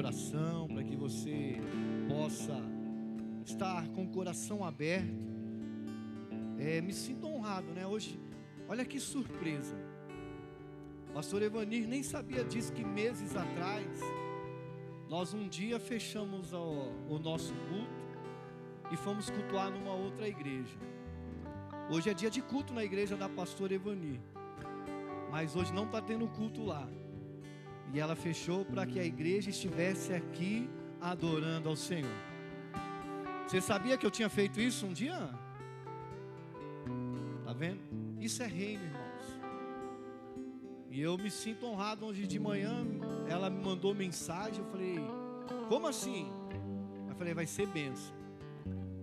oração, para que você possa estar com o coração aberto. Me sinto honrado, né? Hoje, olha que surpresa. Pastor Evanir nem sabia disso, que meses atrás nós um dia fechamos o nosso culto e fomos cultuar numa outra igreja. Hoje é dia de culto na igreja da pastora Evanir, mas hoje não está tendo culto lá. E ela fechou para que a igreja estivesse aqui adorando ao Senhor. Você sabia que eu tinha feito isso um dia? Está vendo? Isso é reino, irmãos. E eu me sinto honrado. Hoje de manhã ela me mandou mensagem. Eu falei, como assim? Eu falei, vai ser bênção.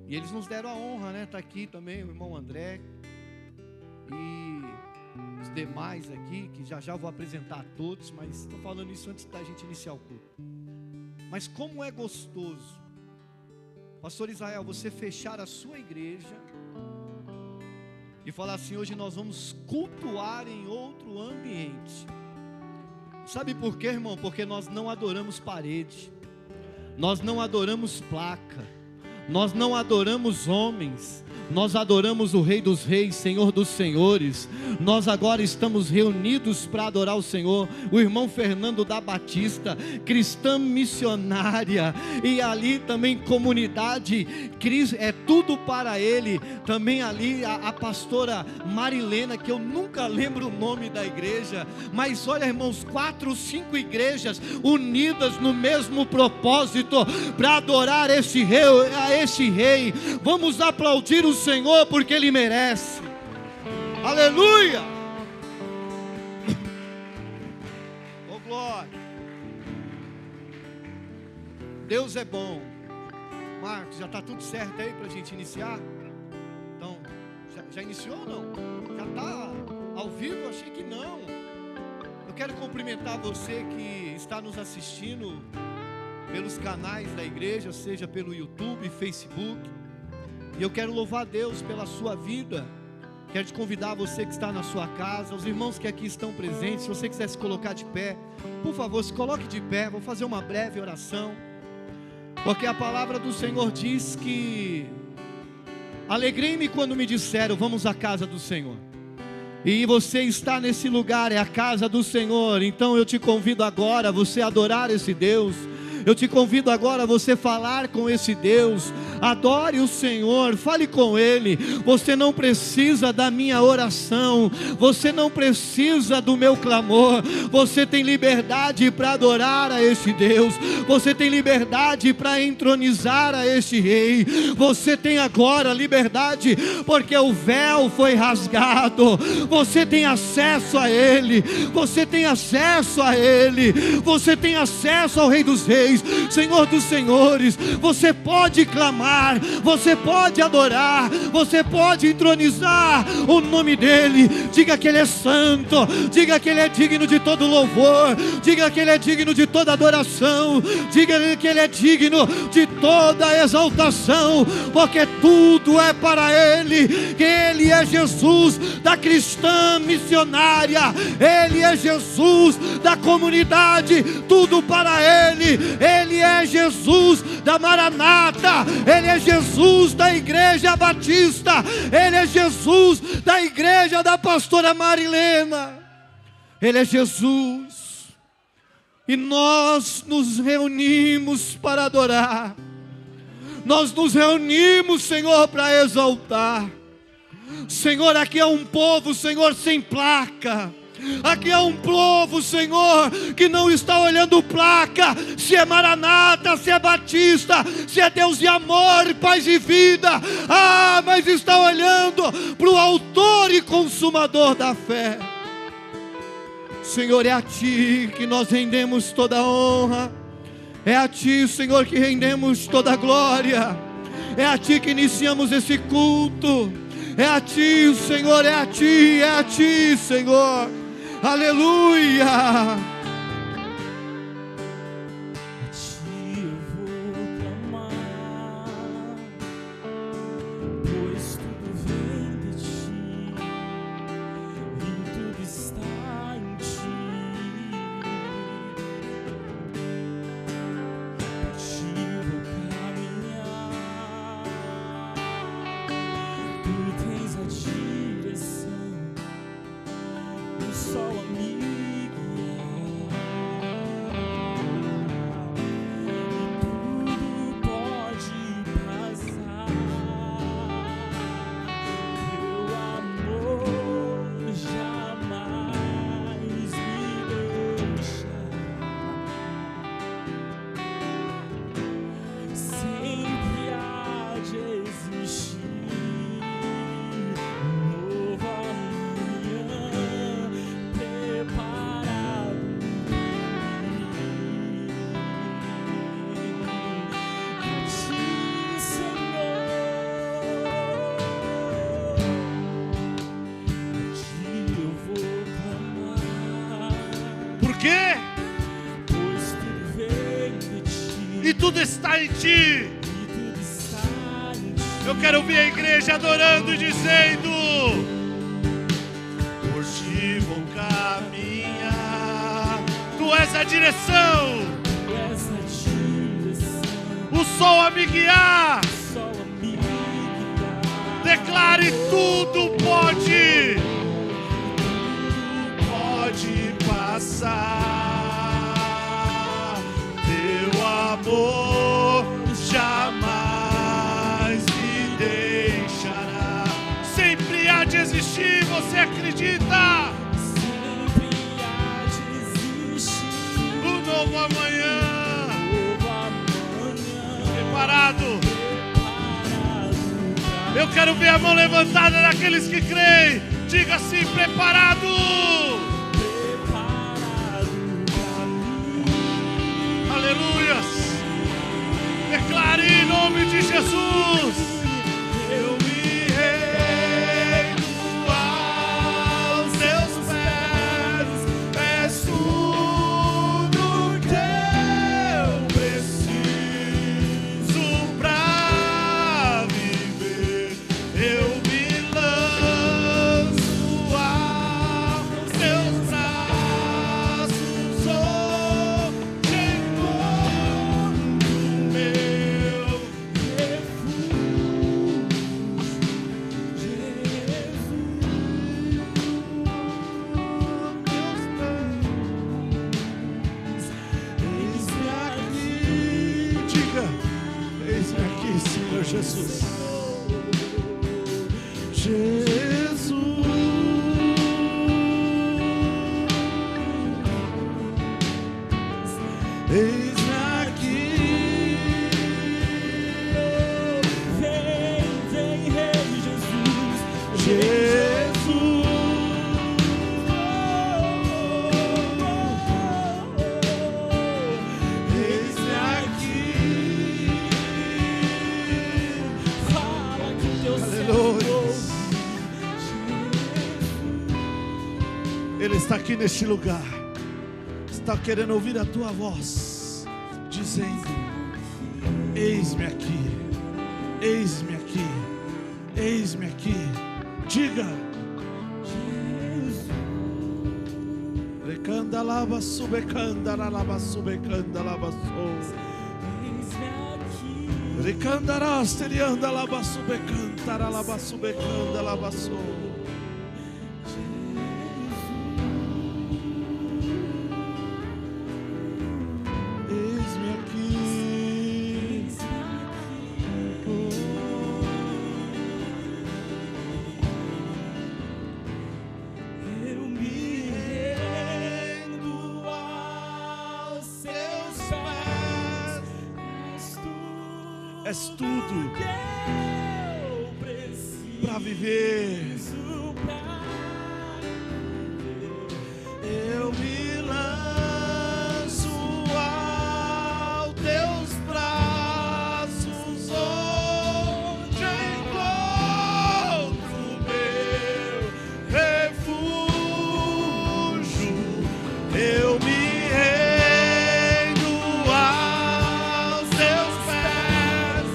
E eles nos deram a honra, né? Está aqui também o irmão André e os demais aqui, que já vou apresentar a todos, mas estou falando isso antes da gente iniciar o culto. Mas como é gostoso, pastor Israel, você fechar a sua igreja e falar assim, hoje nós vamos cultuar em outro ambiente. Sabe por quê, irmão? Porque nós não adoramos parede, nós não adoramos placa, nós não adoramos homens, nós adoramos o Rei dos Reis, Senhor dos Senhores. Nós agora estamos reunidos para adorar o Senhor. O irmão Fernando da Batista, cristã missionária, e ali também comunidade, é tudo para ele. Também ali a pastora Marilena, que eu nunca lembro o nome da igreja, mas olha, irmãos, 4, 5 igrejas unidas no mesmo propósito, para adorar esse rei, a esse rei. Vamos aplaudir o Senhor, porque Ele merece. Aleluia! Oh glória! Deus é bom. Marcos, já está tudo certo aí para a gente iniciar? Então, já iniciou ou não? Já está ao vivo? Achei que não. Eu quero cumprimentar você que está nos assistindo pelos canais da igreja, seja pelo YouTube, Facebook. E eu quero louvar a Deus pela sua vida. Quero te convidar, você que está na sua casa, os irmãos que aqui estão presentes, se você quiser se colocar de pé, por favor, se coloque de pé. Vou fazer uma breve oração, porque a palavra do Senhor diz que alegrei-me quando me disseram, vamos à casa do Senhor. E você está nesse lugar, é a casa do Senhor. Então eu te convido agora a você adorar esse Deus. Eu te convido agora a você falar com esse Deus. Adore o Senhor, fale com Ele. Você não precisa da minha oração, você não precisa do meu clamor. Você tem liberdade para adorar a esse Deus. Você tem liberdade para entronizar a esse Rei. Você tem agora liberdade, porque o véu foi rasgado. Você tem acesso a Ele. Você tem acesso a Ele. Você tem acesso ao Rei dos Reis, Senhor dos Senhores. Você pode clamar, você pode adorar, você pode entronizar o nome dEle. Diga que Ele é santo, diga que Ele é digno de todo louvor, diga que Ele é digno de toda adoração, diga que Ele é digno de toda exaltação, porque tudo é para Ele. Que Ele é Jesus da cristã missionária, Ele é Jesus da comunidade, tudo para Ele. Ele é Jesus da Maranata, Ele é Jesus da Igreja Batista, Ele é Jesus da Igreja da pastora Marilena. Ele é Jesus. E nós nos reunimos para adorar. Nós nos reunimos, Senhor, para exaltar. Senhor, aqui é um povo, Senhor, sem placa. Aqui é um povo, Senhor, que não está olhando placa, se é Maranata, se é Batista, se é Deus de amor, paz e vida. Mas está olhando para o autor e consumador da fé. Senhor, é a Ti que nós rendemos toda a honra. É a Ti, Senhor, que rendemos toda a glória. É a Ti que iniciamos esse culto. É a Ti, Senhor, é a Ti, Senhor. Aleluia! A Ti eu vou clamar, pois tudo vem de Ti, e tudo está em Ti. e tudo está em ti. Eu quero ouvir a igreja adorando e dizendo: por ti vou caminhar, tu és a direção, o sol a me guiar. Declare: tudo pode passar, teu amor jamais me deixará. Sempre há de existir, você acredita? Sempre há de existir Um novo amanhã. Preparado? Eu quero ver a mão levantada daqueles que creem. Diga assim: preparado. Aleluias. Declare em nome de Jesus. Eu me rendo aos teus pés. És tudo que eu preciso pra viver. Eu me lanço aos teus braços. Hoje encontro meu Eis-me aqui. Diga: eis-me aqui, Senhor Jesus. Eis-me aqui. Vem, vem, Rei Jesus. Eis-me aqui. Fala que teu Aleluia. Ele está aqui neste lugar. Está querendo ouvir a tua voz, dizendo: eis-me aqui, eis-me aqui, eis-me aqui. Diga: recanda lava subecanda lava subecanda lava sou. Eis-me aqui. Recanda rasterianda lava subecanda lava subecanda lava sou. Eis-me aqui. Eu me rendo aos seus pés. És tudo Que eu preciso para viver. Eu me lanço aos teus braços, onde encontro meu refúgio. Eu me rendo aos teus pés.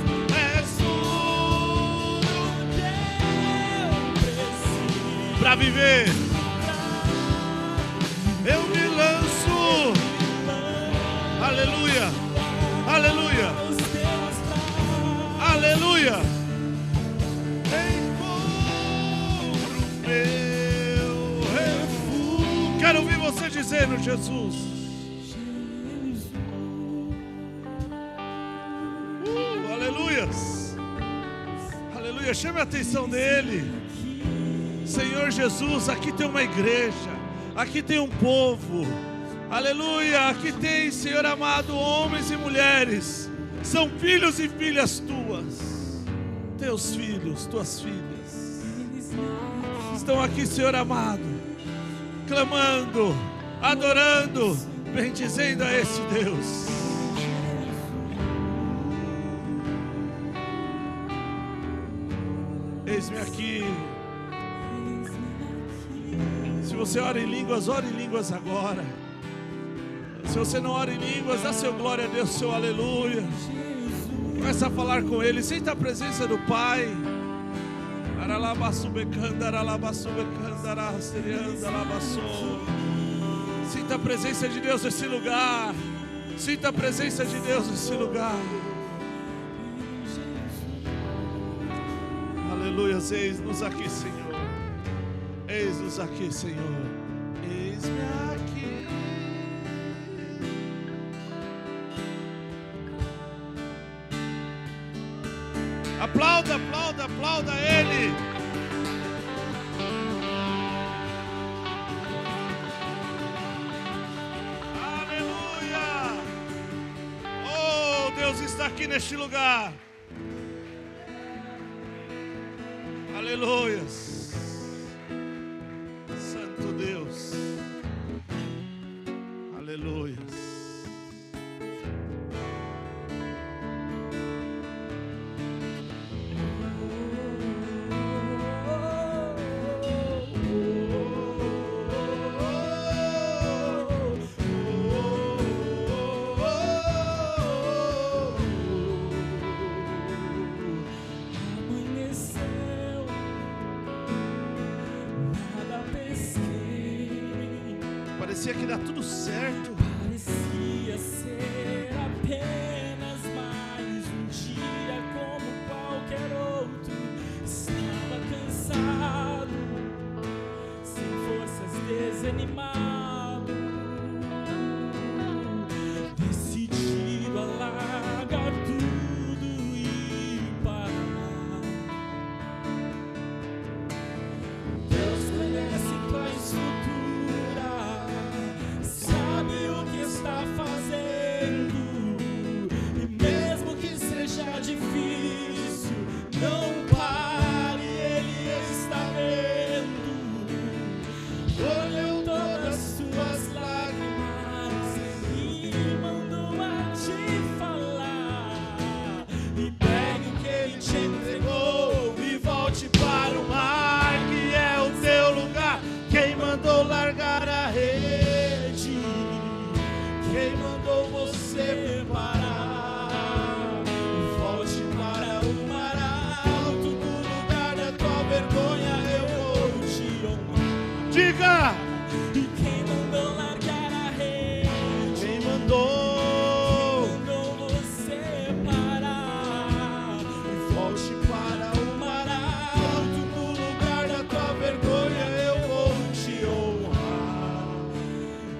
És tudo para viver. Eu me lanço. Aleluia. Aleluia. Aleluia. Encontro meu refúgio. Quero ouvir você dizendo: Jesus. Aleluias. Aleluia. Chame a atenção dele. Senhor Jesus, aqui tem uma igreja. Aqui tem um povo, aleluia. Aqui tem, Senhor amado, homens e mulheres. São filhos e filhas tuas. Teus filhos, tuas filhas estão aqui, Senhor amado, clamando, adorando, bendizendo a esse Deus. Eis-me aqui. Se você ora em línguas, ore em línguas agora. Se Se você não ora em línguas, dá seu glória a Deus, seu aleluia. Começa a falar com Ele, sinta a presença do Pai. Sinta a presença de Deus nesse lugar. Sinta a presença de Deus nesse lugar. Aleluia, eis-nos aqui, Senhor. Eis-nos aqui, Senhor. Eis-me aqui. Aplauda, aplauda, aplauda Ele. Aleluia. Oh, Deus está aqui neste lugar. Aleluia. Santo Deus. Aleluia. Parecia que dá tudo certo. Parecia ser apenas mais um dia como qualquer outro. Estava cansado, sem forças, desanimado, decidido a largar tudo e parar. Deus conhece tua estrutura, sabe o que está fazendo, e mesmo que seja difícil, não pare, Ele está vendo. Olhou todas as suas lágrimas e mandou a te falar, e pegue o que Ele te entregou e volte para o mar, que é o teu lugar. Quem mandou largar a rede? Quem mandou você parar? Volte para o mar alto, no lugar da tua vergonha eu vou te honrar. Diga! E quem mandou largar a rede? Quem mandou? Quem mandou você parar? Volte para o mar alto, no lugar da tua vergonha eu vou te honrar.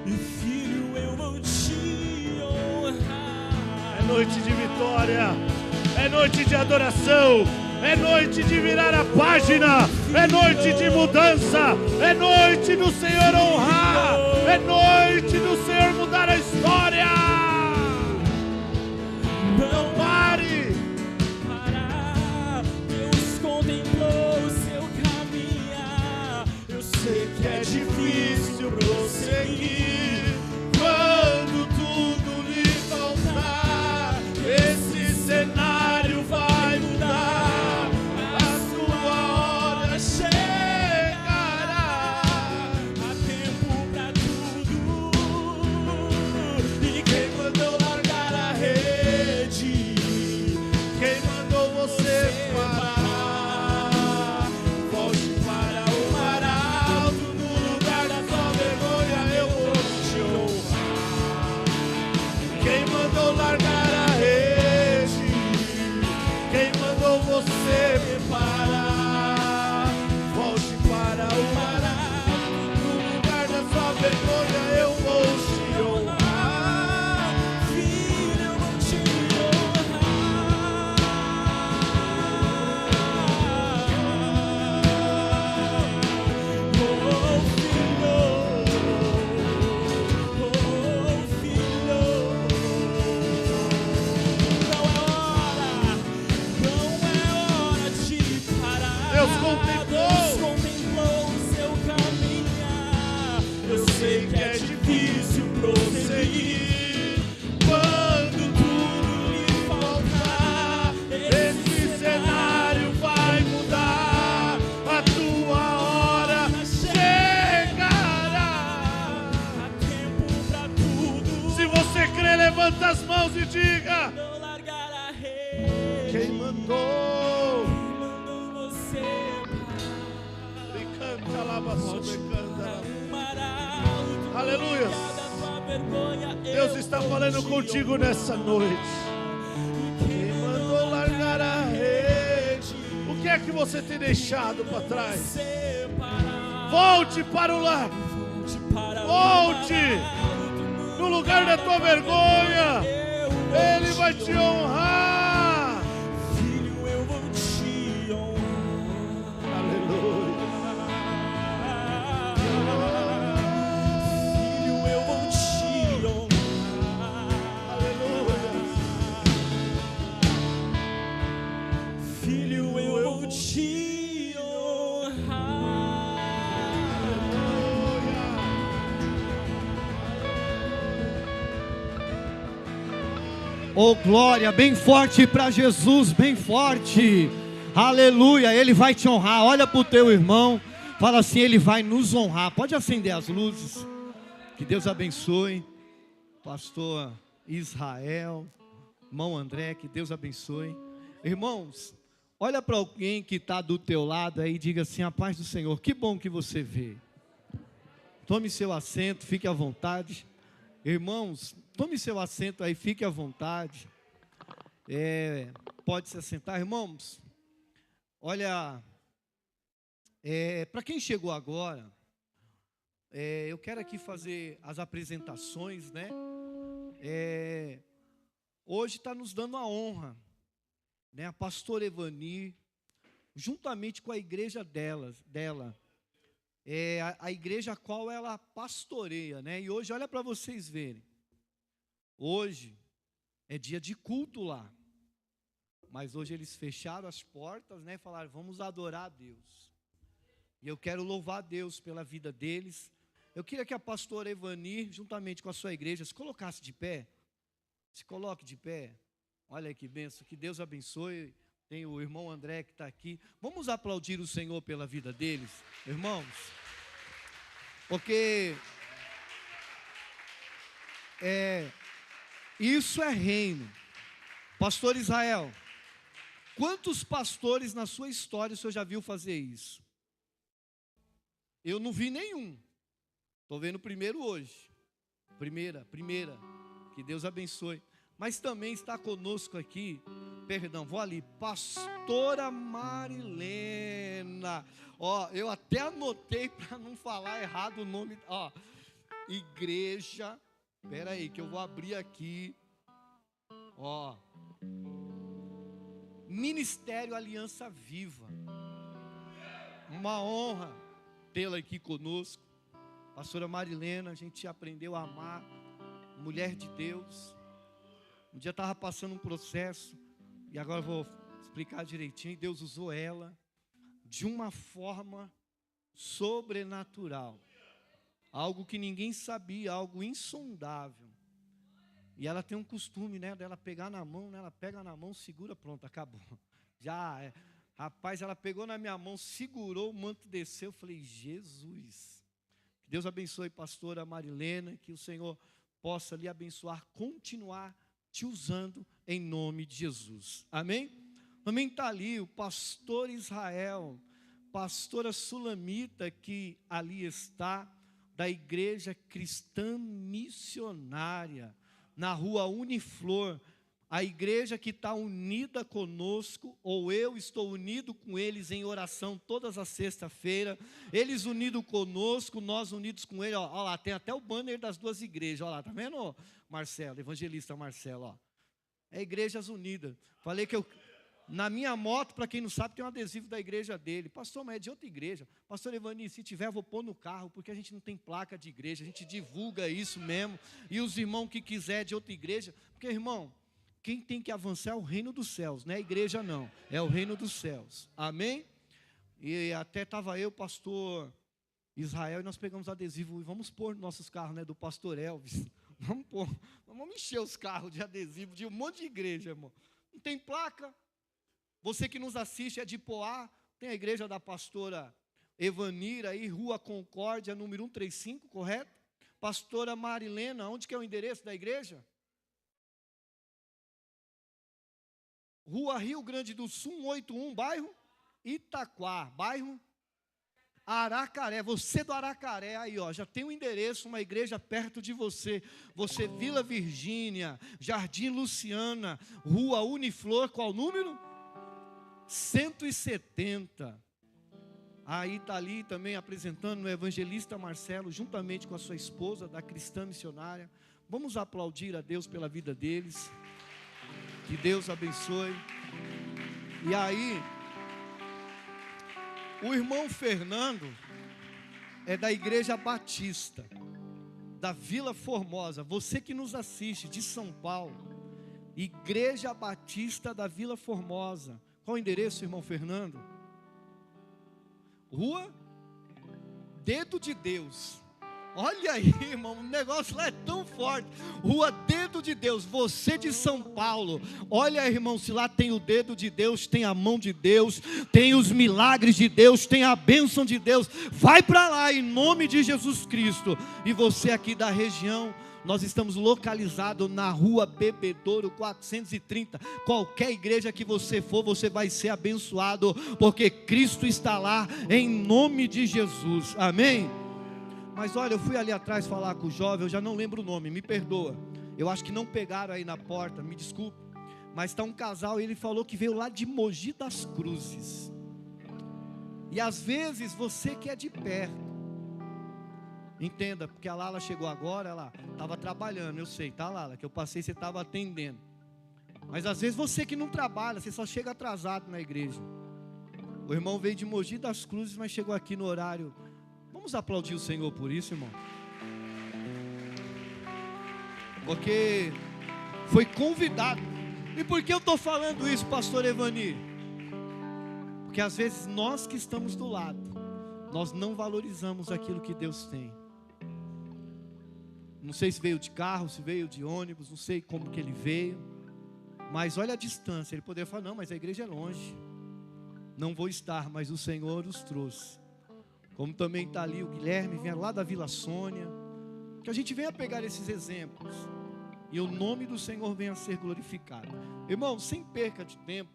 E filho, eu vou te honrar. É noite de vitória, é noite de adoração, é noite de virar a página, é noite de mudança, é noite do Senhor honrar, é noite do Senhor mudar a história. Não pare. Parar. Deus contemplou o seu caminhar. Eu sei que é difícil prosseguir quando tudo lhe faltar. Esse cenário vai mudar, a sua hora chegará. Há tempo pra tudo, e quem Quem mandou você me canta lá, me canta. Aleluia. Deus está falando contigo nessa noite. Quem mandou largar a rede? O que é que você tem deixado para trás? Volte para o lar. Volte no lugar da tua vergonha. Ele vai te honrar. Filho, eu vou te honrar. Aleluia. Filho, eu vou te honrar. Aleluia. Filho, eu vou te honrar. Oh, glória, bem forte para Jesus, bem forte. Aleluia, Ele vai te honrar. Olha para o teu irmão, fala assim: Ele vai nos honrar. Pode acender as luzes. Que Deus abençoe. Pastor Israel, irmão André, que Deus abençoe. Irmãos, olha para alguém que está do teu lado aí e diga assim: a paz do Senhor. Que bom que você veio. Tome seu assento, fique à vontade. Irmãos, tome seu assento aí, fique à vontade. Pode se assentar, irmãos. Olha, para quem chegou agora, eu quero aqui fazer as apresentações, né? Hoje está nos dando a honra, né? A pastora Evani, juntamente com a igreja dela, a igreja a qual ela pastoreia, né? E hoje, olha para vocês verem, hoje é dia de culto lá, mas hoje eles fecharam as portas, né? Falaram: vamos adorar a Deus. E eu quero louvar a Deus pela vida deles. Eu queria que a pastora Evani, juntamente com a sua igreja, se colocasse de pé. Se coloque de pé. Olha que bênção, que Deus abençoe. Tem o irmão André que está aqui. Vamos aplaudir o Senhor pela vida deles, irmãos. Porque isso é reino. Pastor Israel, quantos pastores na sua história o senhor já viu fazer isso? Eu não vi nenhum. Estou vendo o primeiro hoje. Primeira. Que Deus abençoe. Mas também está conosco aqui, vou ali, pastora Marilena. Ó, eu até anotei para não falar errado o nome. Ó, igreja, espera aí que eu vou abrir aqui. Ó, Ministério Aliança Viva. Uma honra tê-la aqui conosco. Pastora Marilena, a gente aprendeu a amar, mulher de Deus. Um dia estava passando um processo, e agora eu vou explicar direitinho. Deus usou ela de uma forma sobrenatural, algo que ninguém sabia, algo insondável. E ela tem um costume, né, dela pegar na mão, né, ela pega na mão, segura, pronto, acabou. Rapaz, ela pegou na minha mão, segurou, o manto desceu. Eu falei: Jesus, que Deus abençoe pastora Marilena, que o Senhor possa lhe abençoar, continuar te usando em nome de Jesus, amém? Também está ali o pastor Israel, pastora Sulamita, que ali está, da igreja cristã missionária, na rua Uniflor, a igreja que está unida conosco, ou eu estou unido com eles em oração todas as sexta-feira, eles unidos conosco, nós unidos com eles. Ó lá, tem até o banner das duas igrejas, ó lá, tá vendo, Marcelo, evangelista Marcelo, ó. É Igrejas Unidas. Falei que na minha moto, para quem não sabe, tem um adesivo da igreja dele. Pastor, mas é de outra igreja. Pastor Evani, se tiver, eu vou pôr no carro, porque a gente não tem placa de igreja, a gente divulga isso mesmo. E os irmãos que quiser de outra igreja, porque, irmão, quem tem que avançar é o reino dos céus, não é a igreja não, é o reino dos céus, amém? E até estava eu, pastor Israel, e nós pegamos adesivo e vamos pôr nos nossos carros, né, do pastor Elvis, vamos pôr, vamos encher os carros de adesivo de um monte de igreja, irmão. Não tem placa. Você que nos assiste é de Poá, tem a igreja da pastora Evanira aí, Rua Concórdia, número 135, correto? Pastora Marilena, onde que é o endereço da igreja? Rua Rio Grande do Sul, 181, bairro Itaquá, bairro Aracaré. Você do Aracaré, aí ó, já tem um endereço, uma igreja perto de você. Você, Vila Virgínia, Jardim Luciana, Rua Uniflor, qual número? 170. Aí está ali também apresentando o evangelista Marcelo, juntamente com a sua esposa, da Cristã Missionária. Vamos aplaudir a Deus pela vida deles. Que Deus abençoe. E aí, o irmão Fernando é da Igreja Batista, da Vila Formosa. Você que nos assiste de São Paulo, Igreja Batista da Vila Formosa. Qual o endereço, irmão Fernando? Rua Dedo de Deus. Olha aí, irmão, o negócio lá é tão forte. Rua Dedo de Deus. Você de São Paulo, olha, irmão, se lá tem o dedo de Deus, tem a mão de Deus, tem os milagres de Deus, tem a bênção de Deus. Vai para lá em nome de Jesus Cristo. E você aqui da região, nós estamos localizados na Rua Bebedouro 430. Qualquer igreja que você for, você vai ser abençoado, porque Cristo está lá em nome de Jesus. Amém? Mas olha, eu fui ali atrás falar com o jovem, eu já não lembro o nome, me perdoa. Eu acho que não pegaram aí na porta, me desculpe. Mas está um casal e ele falou que veio lá de Mogi das Cruzes. E às vezes você que é de perto, entenda, porque a Lala chegou agora, ela estava trabalhando, eu sei, tá, Lala, que eu passei, você estava atendendo. Mas às vezes você que não trabalha, você só chega atrasado na igreja. O irmão veio de Mogi das Cruzes, mas chegou aqui no horário. Vamos aplaudir o Senhor por isso, irmão. Porque foi convidado. E por que eu estou falando isso, pastor Evani? Porque às vezes nós que estamos do lado, nós não valorizamos aquilo que Deus tem. Não sei se veio de carro, se veio de ônibus, não sei como que ele veio. Mas olha a distância, ele poderia falar, não, mas a igreja é longe. Não vou estar, mas o Senhor os trouxe. Como também está ali o Guilherme, vem lá da Vila Sônia. Que a gente venha pegar esses exemplos. E o nome do Senhor venha a ser glorificado. Irmão, sem perca de tempo,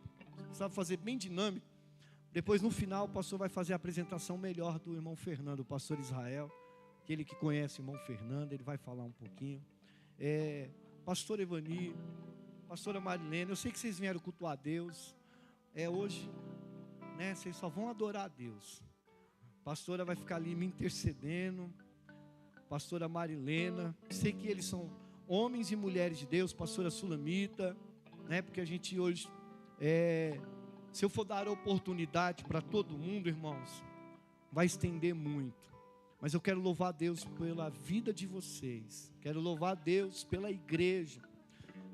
sabe fazer bem dinâmico. Depois no final o pastor vai fazer a apresentação melhor do irmão Fernando, o pastor Israel. Aquele que conhece o irmão Fernando, ele vai falar um pouquinho. Pastor Evani, pastora Marilene, eu sei que vocês vieram cultuar a Deus. Hoje, né, vocês só vão adorar a Deus. Pastora vai ficar ali me intercedendo. Pastora Marilena, sei que eles são homens e mulheres de Deus. Pastora Sulamita, né? Porque a gente hoje, se eu for dar a oportunidade para todo mundo, irmãos, vai estender muito. Mas eu quero louvar a Deus pela vida de vocês. Quero louvar a Deus pela igreja.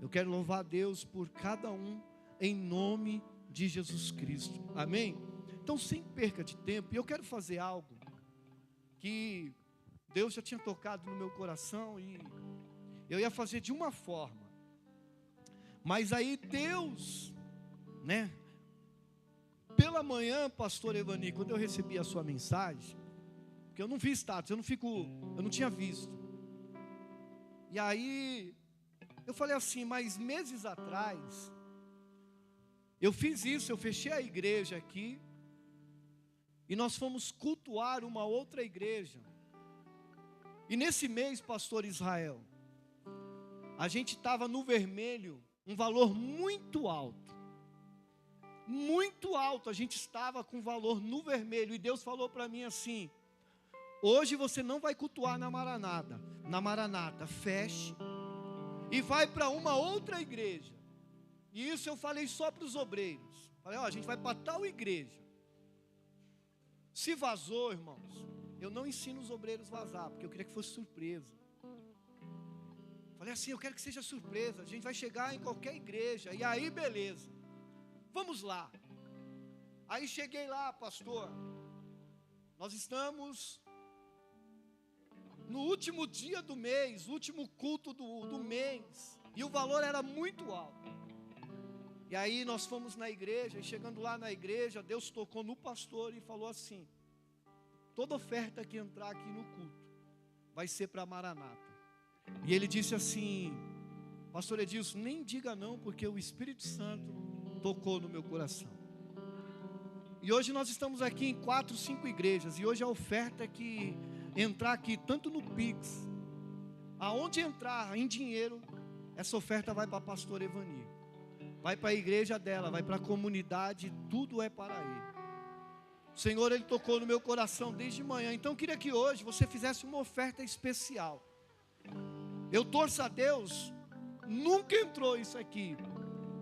Eu quero louvar a Deus por cada um, em nome de Jesus Cristo. Amém? Então, sem perca de tempo, eu quero fazer algo que Deus já tinha tocado no meu coração e eu ia fazer de uma forma. Mas aí Deus, né? Pela manhã, pastor Evani, quando eu recebi a sua mensagem, porque eu não vi status, eu não tinha visto. E aí, eu falei assim, mas meses atrás, eu fiz isso, eu fechei a igreja aqui, e nós fomos cultuar uma outra igreja. E nesse mês, pastor Israel, a gente estava no vermelho, um valor muito alto. Muito alto, a gente estava com valor no vermelho. E Deus falou para mim assim, hoje você não vai cultuar na Maranata, feche e vai para uma outra igreja. E isso eu falei só para os obreiros. Falei, a gente vai para tal igreja. Se vazou, irmãos, eu não ensino os obreiros a vazar, porque eu queria que fosse surpresa. Falei assim, eu quero que seja surpresa, a gente vai chegar em qualquer igreja, e aí beleza, vamos lá. Aí cheguei lá, pastor, nós estamos no último dia do mês, último culto do mês, e o valor era muito alto. E aí nós fomos na igreja, e chegando lá na igreja, Deus tocou no pastor e falou assim, toda oferta que entrar aqui no culto, vai ser para Maranata. E ele disse assim, pastor Edilson, nem diga não, porque o Espírito Santo tocou no meu coração. E hoje nós estamos aqui em 4, 5 igrejas. E hoje a oferta é que entrar aqui, tanto no Pix, aonde entrar em dinheiro, essa oferta vai para a pastora Evani, vai para a igreja dela, vai para a comunidade, tudo é para ele. O Senhor, Ele tocou no meu coração desde manhã. Então eu queria que hoje você fizesse uma oferta especial. Eu torço a Deus, nunca entrou isso aqui,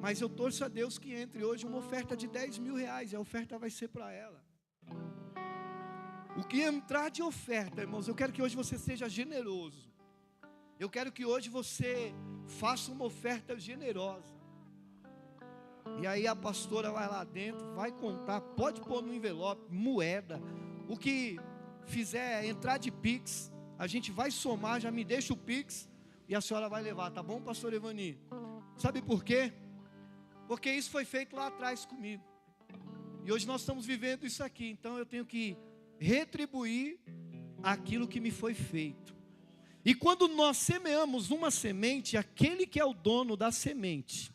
mas eu torço a Deus que entre hoje uma oferta de 10 mil reais. E a oferta vai ser para ela. O que entrar de oferta, irmãos, eu quero que hoje você seja generoso. Eu quero que hoje você faça uma oferta generosa. E aí a pastora vai lá dentro, vai contar, pode pôr no envelope, moeda, o que fizer entrar de Pix, a gente vai somar, já me deixa o Pix e a senhora vai levar, tá bom, pastor Evani? Sabe por quê? Porque isso foi feito lá atrás comigo. E hoje nós estamos vivendo isso aqui, então eu tenho que retribuir aquilo que me foi feito. E quando nós semeamos uma semente, aquele que é o dono da semente,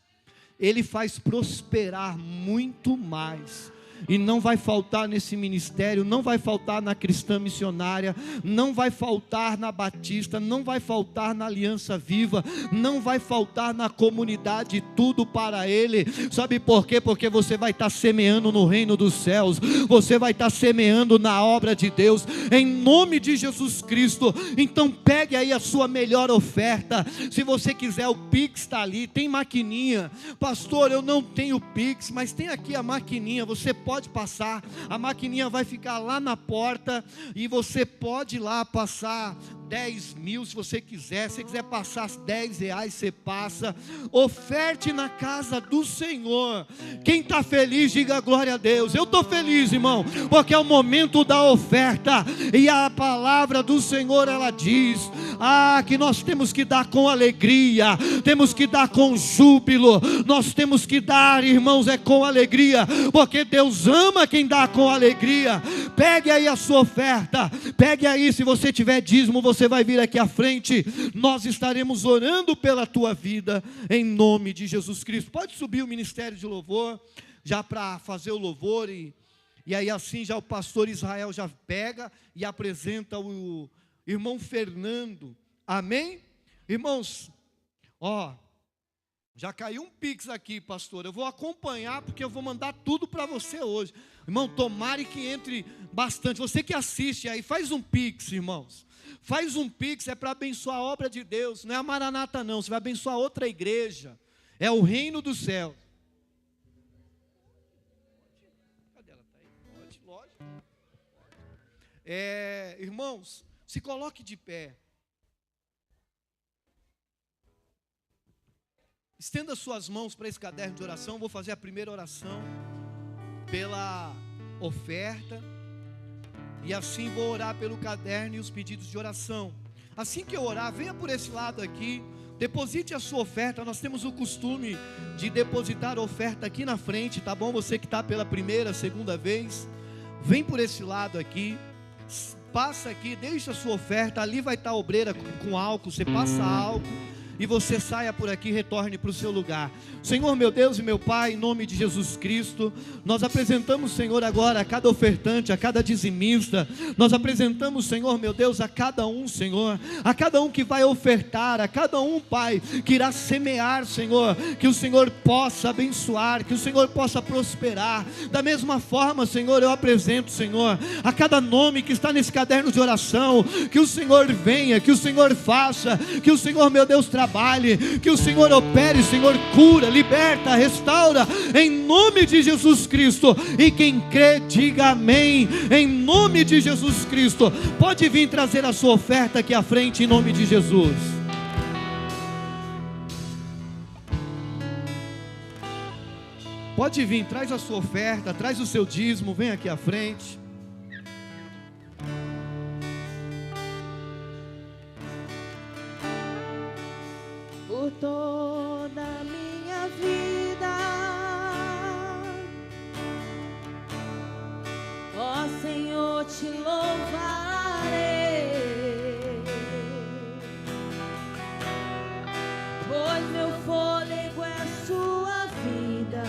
Ele faz prosperar muito mais. E não vai faltar nesse ministério, não vai faltar na Cristã Missionária, não vai faltar na Batista, não vai faltar na Aliança Viva, não vai faltar na comunidade, tudo para Ele. Sabe por quê? Porque você vai estar semeando no reino dos céus, você vai estar semeando na obra de Deus, em nome de Jesus Cristo. Então pegue aí a sua melhor oferta. Se você quiser, o Pix está ali, tem maquininha. Pastor, eu não tenho Pix, mas tem aqui a maquininha, você pode passar, a maquininha vai ficar lá na porta, e você pode ir lá passar 10 mil se você quiser. Se quiser passar 10 reais, você passa. Oferte na casa do Senhor. Quem está feliz, diga glória a Deus. Eu estou feliz, irmão, porque é o momento da oferta, e a palavra do Senhor, ela diz que nós temos que dar com alegria, temos que dar com júbilo, nós temos que dar, irmãos, com alegria, porque Deus ama quem dá com alegria. Pegue aí a sua oferta, pegue aí. Se você tiver dízimo, você vai vir aqui à frente, nós estaremos orando pela tua vida, em nome de Jesus Cristo. Pode subir o ministério de louvor, já para fazer o louvor, e aí assim já o pastor Israel já pega e apresenta o irmão Fernando, amém? Irmãos, já caiu um Pix aqui, pastor, eu vou acompanhar, porque eu vou mandar tudo para você hoje, irmão. Tomara que entre bastante. Você que assiste aí, faz um Pix, irmãos, faz um Pix, é para abençoar a obra de Deus, não é a Maranata não, você vai abençoar outra igreja, é o reino do céu. Cadê ela? Tá aí? Pode, lógico. Irmãos, se coloque de pé. Estenda suas mãos para esse caderno de oração. Vou fazer a primeira oração pela oferta, e assim vou orar pelo caderno e os pedidos de oração. Assim que eu orar, venha por esse lado aqui, deposite a sua oferta. Nós temos o costume de depositar a oferta aqui na frente, tá bom? Você que está pela primeira, segunda vez, vem por esse lado aqui, passa aqui, deixa a sua oferta. Ali vai estar a obreira com álcool, você passa álcool e você saia por aqui e retorne para o seu lugar. Senhor, meu Deus e meu Pai, em nome de Jesus Cristo, nós apresentamos, Senhor, agora a cada ofertante, a cada dizimista, nós apresentamos, Senhor, meu Deus, a cada um, Senhor, a cada um que vai ofertar, a cada um, Pai, que irá semear, Senhor, que o Senhor possa abençoar, que o Senhor possa prosperar. Da mesma forma, Senhor, eu apresento, Senhor, a cada nome que está nesse caderno de oração, que o Senhor venha, que o Senhor faça, que o Senhor, meu Deus, trabalhe, que o Senhor opere, Senhor, cura, liberta, restaura, em nome de Jesus Cristo. E quem crê, diga amém, em nome de Jesus Cristo. Pode vir trazer a sua oferta aqui à frente, em nome de Jesus. Pode vir, traz a sua oferta, traz o seu dízimo, vem aqui à frente. Por toda a minha vida, ó Senhor, te louvarei, pois meu fôlego é a sua vida.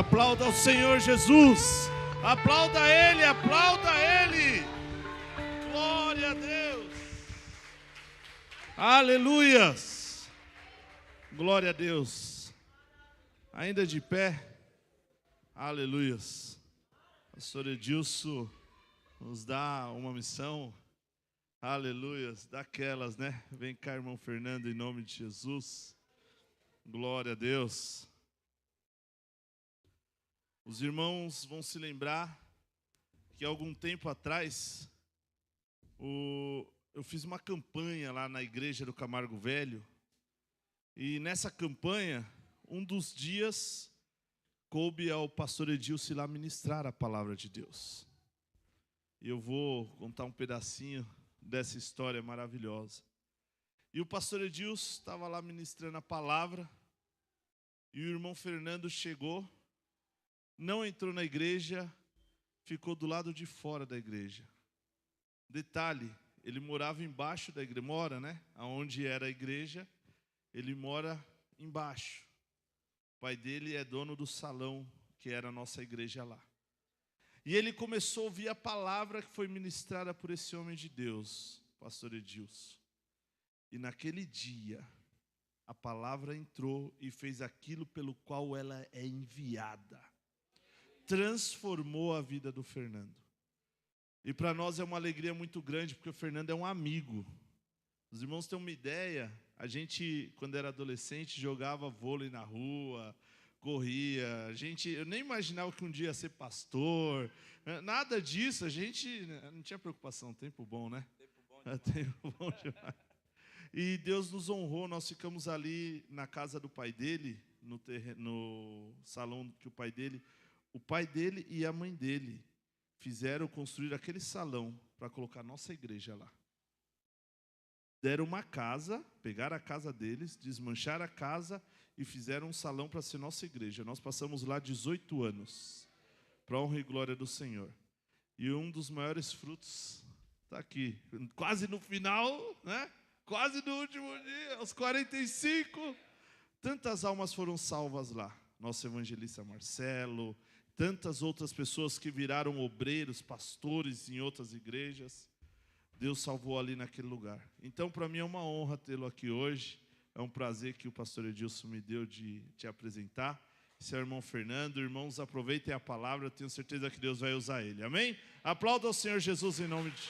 Aplauda o Senhor Jesus. Aplauda Ele, aplauda Ele. Glória a Deus. Aleluias. Glória a Deus. Ainda de pé. Aleluias. Pastor Edilson nos dá uma missão. Aleluias. Daquelas, né? Vem cá, irmão Fernando, em nome de Jesus. Glória a Deus. Os irmãos vão se lembrar que algum tempo atrás eu fiz uma campanha lá na igreja do Camargo Velho. E nessa campanha, um dos dias, coube ao pastor Edilson lá ministrar a palavra de Deus. E eu vou contar um pedacinho dessa história maravilhosa. E o pastor Edilson estava lá ministrando a palavra, e o irmão Fernando chegou, não entrou na igreja, ficou do lado de fora da igreja. Detalhe, ele morava embaixo da igreja, mora, né? Aonde era a igreja, ele mora embaixo. O pai dele é dono do salão, que era a nossa igreja lá. E ele começou a ouvir a palavra que foi ministrada por esse homem de Deus, pastor Edilson. E naquele dia, a palavra entrou e fez aquilo pelo qual ela é enviada. Transformou a vida do Fernando. E para nós é uma alegria muito grande, porque o Fernando é um amigo. Os irmãos têm uma ideia, a gente, quando era adolescente, jogava vôlei na rua, corria. Eu nem imaginava que um dia ia ser pastor, nada disso, a gente não tinha preocupação, tempo bom, né? Tempo bom demais. E Deus nos honrou, nós ficamos ali na casa do pai dele, no salão que o pai dele e a mãe dele fizeram construir aquele salão para colocar a nossa igreja lá. Deram uma casa, pegaram a casa deles, desmancharam a casa e fizeram um salão para ser nossa igreja. Nós passamos lá 18 anos, para a honra e glória do Senhor. E um dos maiores frutos está aqui, quase no final, né? Quase no último dia, aos 45. Tantas almas foram salvas lá. Nosso evangelista Marcelo, tantas outras pessoas que viraram obreiros, pastores em outras igrejas. Deus salvou ali naquele lugar. Então, para mim é uma honra tê-lo aqui hoje. É um prazer que o pastor Edilson me deu de te apresentar. Esse é o irmão Fernando. Irmãos, aproveitem a palavra. Eu tenho certeza que Deus vai usar ele. Amém? Aplauda ao Senhor Jesus em nome de...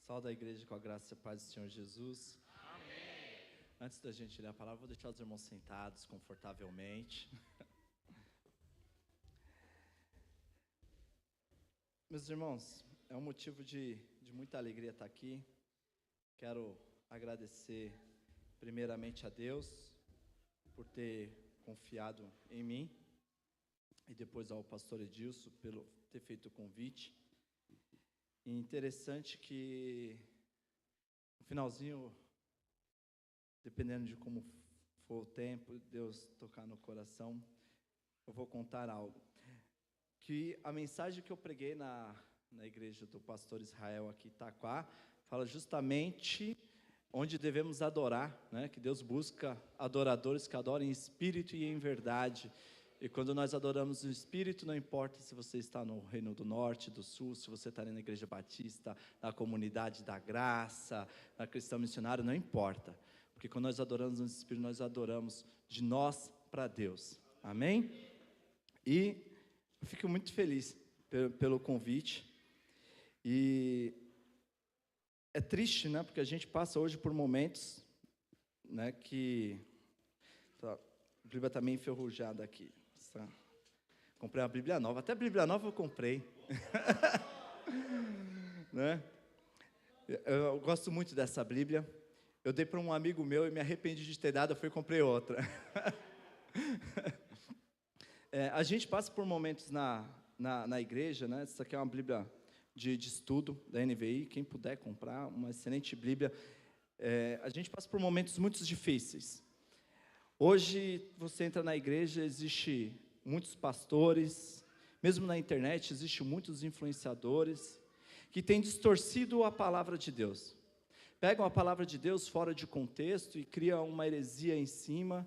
Salve a igreja com a graça e a paz do Senhor Jesus. Amém. Antes da gente ler a palavra, vou deixar os irmãos sentados confortavelmente. Meus irmãos, é um motivo de muita alegria estar aqui. Quero agradecer primeiramente a Deus por ter confiado em mim e depois ao pastor Edilson por ter feito o convite. E interessante que no finalzinho, dependendo de como for o tempo, Deus tocar no coração, eu vou contar algo. Que a mensagem que eu preguei na igreja do pastor Israel aqui em Itaquá, fala justamente onde devemos adorar, né? Que Deus busca adoradores que adorem em espírito e em verdade. E quando nós adoramos o Espírito, não importa se você está no Reino do Norte, do Sul, se você está na Igreja Batista, na Comunidade da Graça, na Cristã Missionária, não importa. Porque quando nós adoramos no Espírito, nós adoramos de nós para Deus. Amém? E eu fico muito feliz pelo convite. E é triste, né? Porque a gente passa hoje por momentos, né, que... A Bíblia está meio enferrujada aqui. Comprei uma Bíblia nova, até a Bíblia nova eu comprei. Né? Eu gosto muito dessa Bíblia. Eu dei para um amigo meu e me arrependi de ter dado, eu fui e comprei outra. A gente passa por momentos na igreja, né? Essa aqui é uma Bíblia de estudo da NVI, quem puder comprar, uma excelente Bíblia. A gente passa por momentos muito difíceis. Hoje, você entra na igreja, existe muitos pastores, mesmo na internet, existe muitos influenciadores, que têm distorcido a palavra de Deus. Pegam a palavra de Deus fora de contexto e criam uma heresia em cima.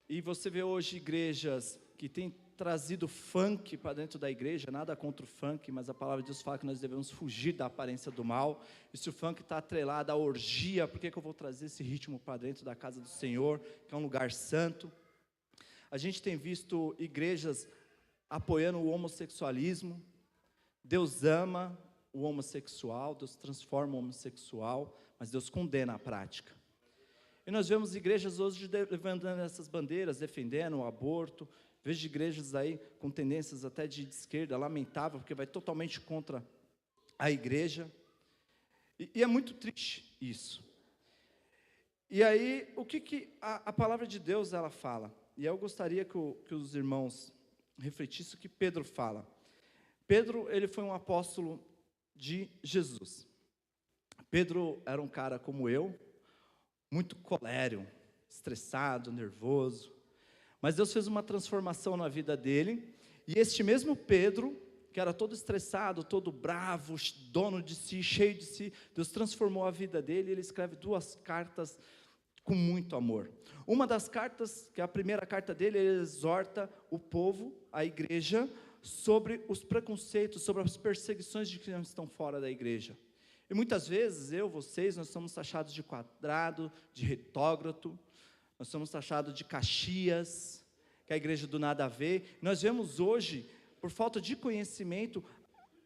E você vê hoje igrejas que têm trazido funk para dentro da igreja, nada contra o funk, mas a palavra de Deus fala que nós devemos fugir da aparência do mal. E se o funk está atrelado à orgia, por que eu vou trazer esse ritmo para dentro da casa do Senhor, que é um lugar santo? A gente tem visto igrejas apoiando o homossexualismo. Deus ama o homossexual, Deus transforma o homossexual, mas Deus condena a prática. E nós vemos igrejas hoje levantando essas bandeiras, defendendo o aborto. Vejo igrejas aí com tendências até de esquerda, lamentável, porque vai totalmente contra a igreja. E é muito triste isso. E aí, o que a palavra de Deus ela fala? E eu gostaria que os irmãos refletissem o que Pedro fala. Pedro, ele foi um apóstolo de Jesus. Pedro era um cara como eu, muito colérico, estressado, nervoso. Mas Deus fez uma transformação na vida dele. E este mesmo Pedro, que era todo estressado, todo bravo, dono de si, cheio de si, Deus transformou a vida dele e ele escreve 2 cartas com muito amor. Uma das cartas, que é a primeira carta dele, ele exorta o povo, a igreja, sobre os preconceitos, sobre as perseguições de quem estão fora da igreja. E muitas vezes, vocês, nós somos taxados de quadrado, de retógrafo, nós somos taxados de Caxias, que a igreja do nada a ver. Nós vemos hoje, por falta de conhecimento,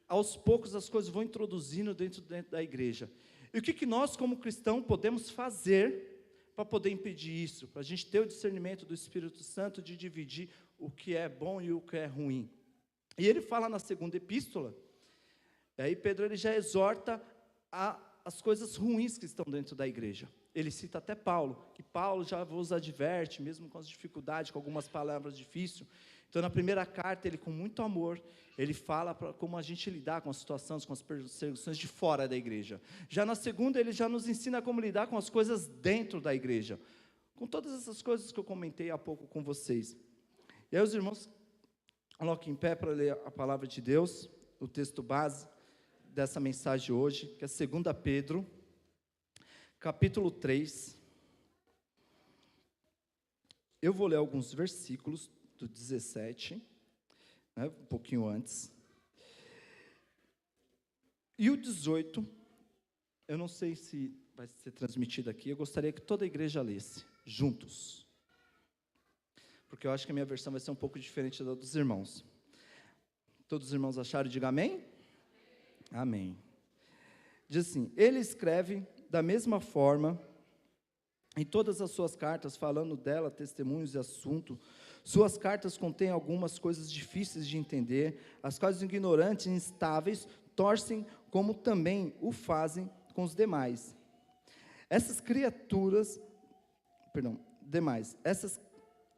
aos poucos as coisas vão introduzindo dentro da igreja. E o que nós, como cristãos, podemos fazer para poder impedir isso? Para a gente ter o discernimento do Espírito Santo de dividir o que é bom e o que é ruim. E ele fala na segunda epístola, e aí Pedro ele já exorta as coisas ruins que estão dentro da igreja. Ele cita até Paulo, que Paulo já vos adverte, mesmo com as dificuldades, com algumas palavras difíceis. Então, na primeira carta, ele com muito amor, ele fala como a gente lidar com as situações, com as perseguições de fora da igreja. Já na segunda, ele já nos ensina como lidar com as coisas dentro da igreja. Com todas essas coisas que eu comentei há pouco com vocês. E aí os irmãos coloquem em pé para ler a palavra de Deus, o texto base dessa mensagem hoje, que é 2 Pedro, capítulo 3. Eu vou ler alguns versículos do 17, um pouquinho antes. E o 18, eu não sei se vai ser transmitido aqui, eu gostaria que toda a igreja lesse, juntos. Porque eu acho que a minha versão vai ser um pouco diferente da dos irmãos. Todos os irmãos acharam? Diga amém? Amém. Diz assim: ele escreve da mesma forma em todas as suas cartas, falando dela, testemunhos e assunto. Suas cartas contêm algumas coisas difíceis de entender, as quais os ignorantes e instáveis torcem, como também o fazem com os demais. Essas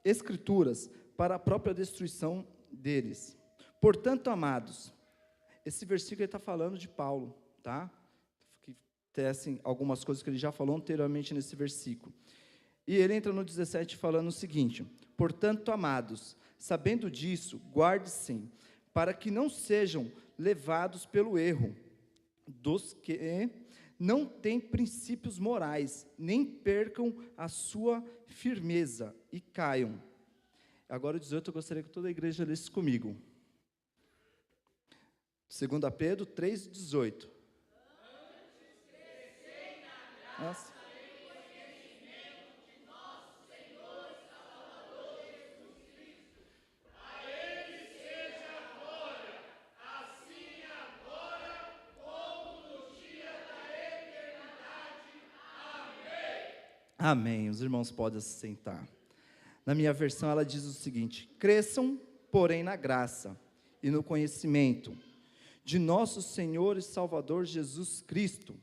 escrituras para a própria destruição deles. Portanto, amados, esse versículo está falando de Paulo, tá? Que tecem algumas coisas que ele já falou anteriormente nesse versículo. E ele entra no 17 falando o seguinte: portanto, amados, sabendo disso, guarde-se, para que não sejam levados pelo erro dos que não têm princípios morais, nem percam a sua firmeza e caiam. Agora o 18 eu gostaria que toda a igreja lesse comigo. 2 Pedro 3,18. Nossa. Amém. Os irmãos podem se sentar. Na minha versão ela diz o seguinte: cresçam, porém, na graça e no conhecimento de nosso Senhor e Salvador Jesus Cristo.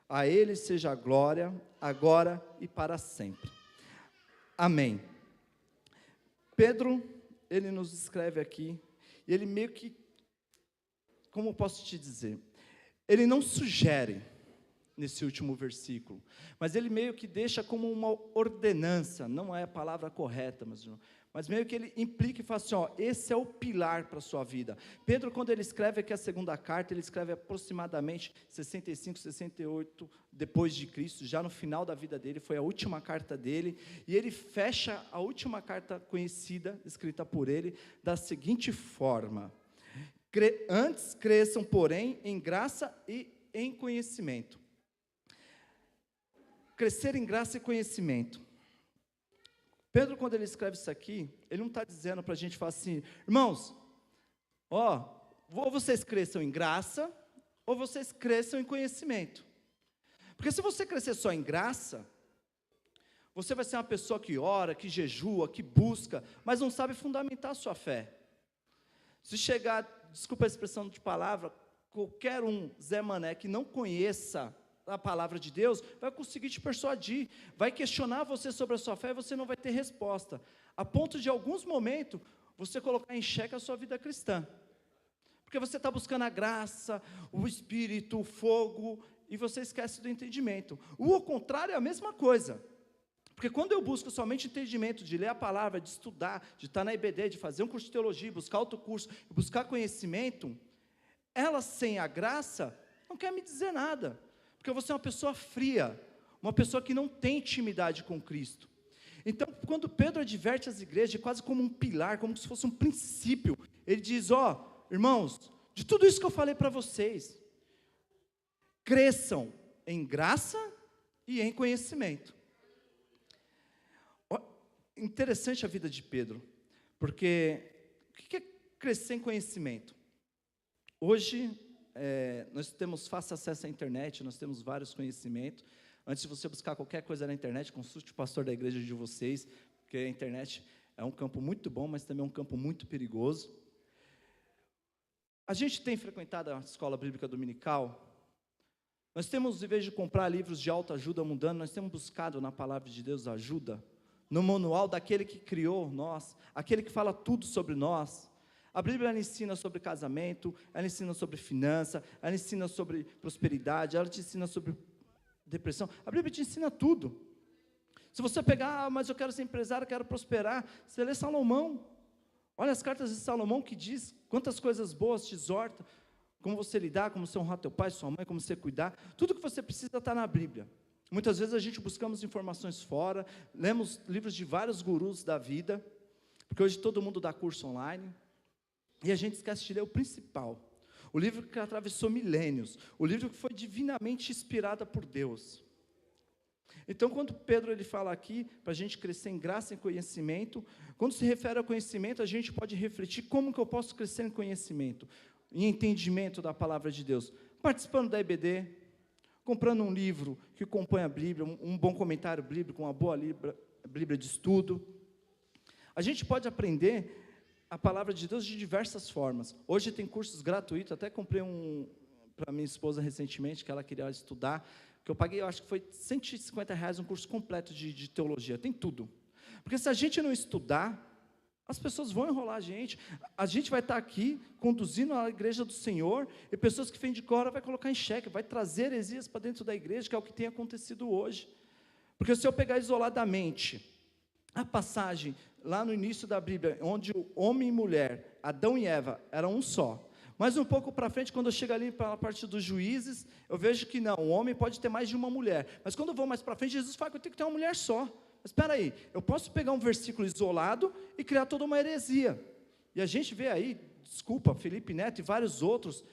A Ele seja a glória, agora e para sempre. Amém. Pedro, ele nos escreve aqui, e ele meio que, como eu posso te dizer, ele não sugere, nesse último versículo, mas ele meio que deixa como uma ordenança, não é a palavra correta, mas meio que ele implica e fala assim, esse é o pilar para a sua vida. Pedro, quando ele escreve aqui a segunda carta, ele escreve aproximadamente 65, 68 depois de Cristo, já no final da vida dele, foi a última carta dele, e ele fecha a última carta conhecida, escrita por ele, da seguinte forma: antes cresçam, porém, em graça e em conhecimento. Crescer em graça e conhecimento. Pedro, quando ele escreve isso aqui, ele não está dizendo para a gente falar assim, irmãos, ou vocês cresçam em graça, ou vocês cresçam em conhecimento. Porque se você crescer só em graça, você vai ser uma pessoa que ora, que jejua, que busca, mas não sabe fundamentar a sua fé. Se chegar, desculpa a expressão de palavra, qualquer um Zé Mané que não conheça a palavra de Deus, vai conseguir te persuadir, vai questionar você sobre a sua fé e você não vai ter resposta, a ponto de, em alguns momentos, você colocar em xeque a sua vida cristã, porque você está buscando a graça, o Espírito, o fogo, e você esquece do entendimento. O contrário é a mesma coisa, porque quando eu busco somente entendimento, de ler a palavra, de estudar, de estar na IBD, de fazer um curso de teologia, buscar outro curso, buscar conhecimento, ela sem a graça, não quer me dizer nada, porque você é uma pessoa fria, uma pessoa que não tem intimidade com Cristo. Então, quando Pedro adverte as igrejas, quase como um pilar, como se fosse um princípio, ele diz, irmãos, de tudo isso que eu falei para vocês, cresçam em graça e em conhecimento. Interessante a vida de Pedro, porque o que é crescer em conhecimento? Hoje, nós temos fácil acesso à internet, nós temos vários conhecimentos. Antes de você buscar qualquer coisa na internet, consulte o pastor da igreja de vocês, porque a internet é um campo muito bom, mas também é um campo muito perigoso. A gente tem frequentado a escola bíblica dominical. Nós temos, em vez de comprar livros de autoajuda mundana, nós temos buscado na palavra de Deus ajuda, no manual daquele que criou nós, aquele que fala tudo sobre nós. A Bíblia ela ensina sobre casamento, ela ensina sobre finança, ela ensina sobre prosperidade, ela te ensina sobre depressão. A Bíblia te ensina tudo. Se você pegar, mas eu quero ser empresário, eu quero prosperar, você lê Salomão. Olha as cartas de Salomão que diz quantas coisas boas te exorta, como você lidar, como você honrar teu pai, sua mãe, como você cuidar. Tudo que você precisa está na Bíblia. Muitas vezes a gente buscamos informações fora, lemos livros de vários gurus da vida, porque hoje todo mundo dá curso online, e a gente esquece de ler o principal, o livro que atravessou milênios, o livro que foi divinamente inspirado por Deus. Então, quando Pedro ele fala aqui, para a gente crescer em graça e conhecimento, quando se refere ao conhecimento, a gente pode refletir como que eu posso crescer em conhecimento, em entendimento da palavra de Deus, participando da IBD, comprando um livro que compõe a Bíblia, um bom comentário bíblico, uma boa Bíblia de estudo. A gente pode aprender a palavra de Deus de diversas formas. Hoje tem cursos gratuitos, até comprei um para minha esposa recentemente, que ela queria estudar, que eu paguei, eu acho que foi R$150 um curso completo de teologia, tem tudo. Porque se a gente não estudar, as pessoas vão enrolar a gente vai estar aqui, conduzindo a igreja do Senhor, e pessoas que vêm de fora vai colocar em xeque, vai trazer heresias para dentro da igreja, que é o que tem acontecido hoje. Porque se eu pegar isoladamente a passagem lá no início da Bíblia, onde o homem e mulher, Adão e Eva, eram um só, mas um pouco para frente, quando eu chego ali para a parte dos juízes, eu vejo que não, o homem pode ter mais de uma mulher, mas quando eu vou mais para frente, Jesus fala que eu tenho que ter uma mulher só. Mas espera aí, eu posso pegar um versículo isolado e criar toda uma heresia, e a gente vê aí, desculpa, Felipe Neto e vários outros,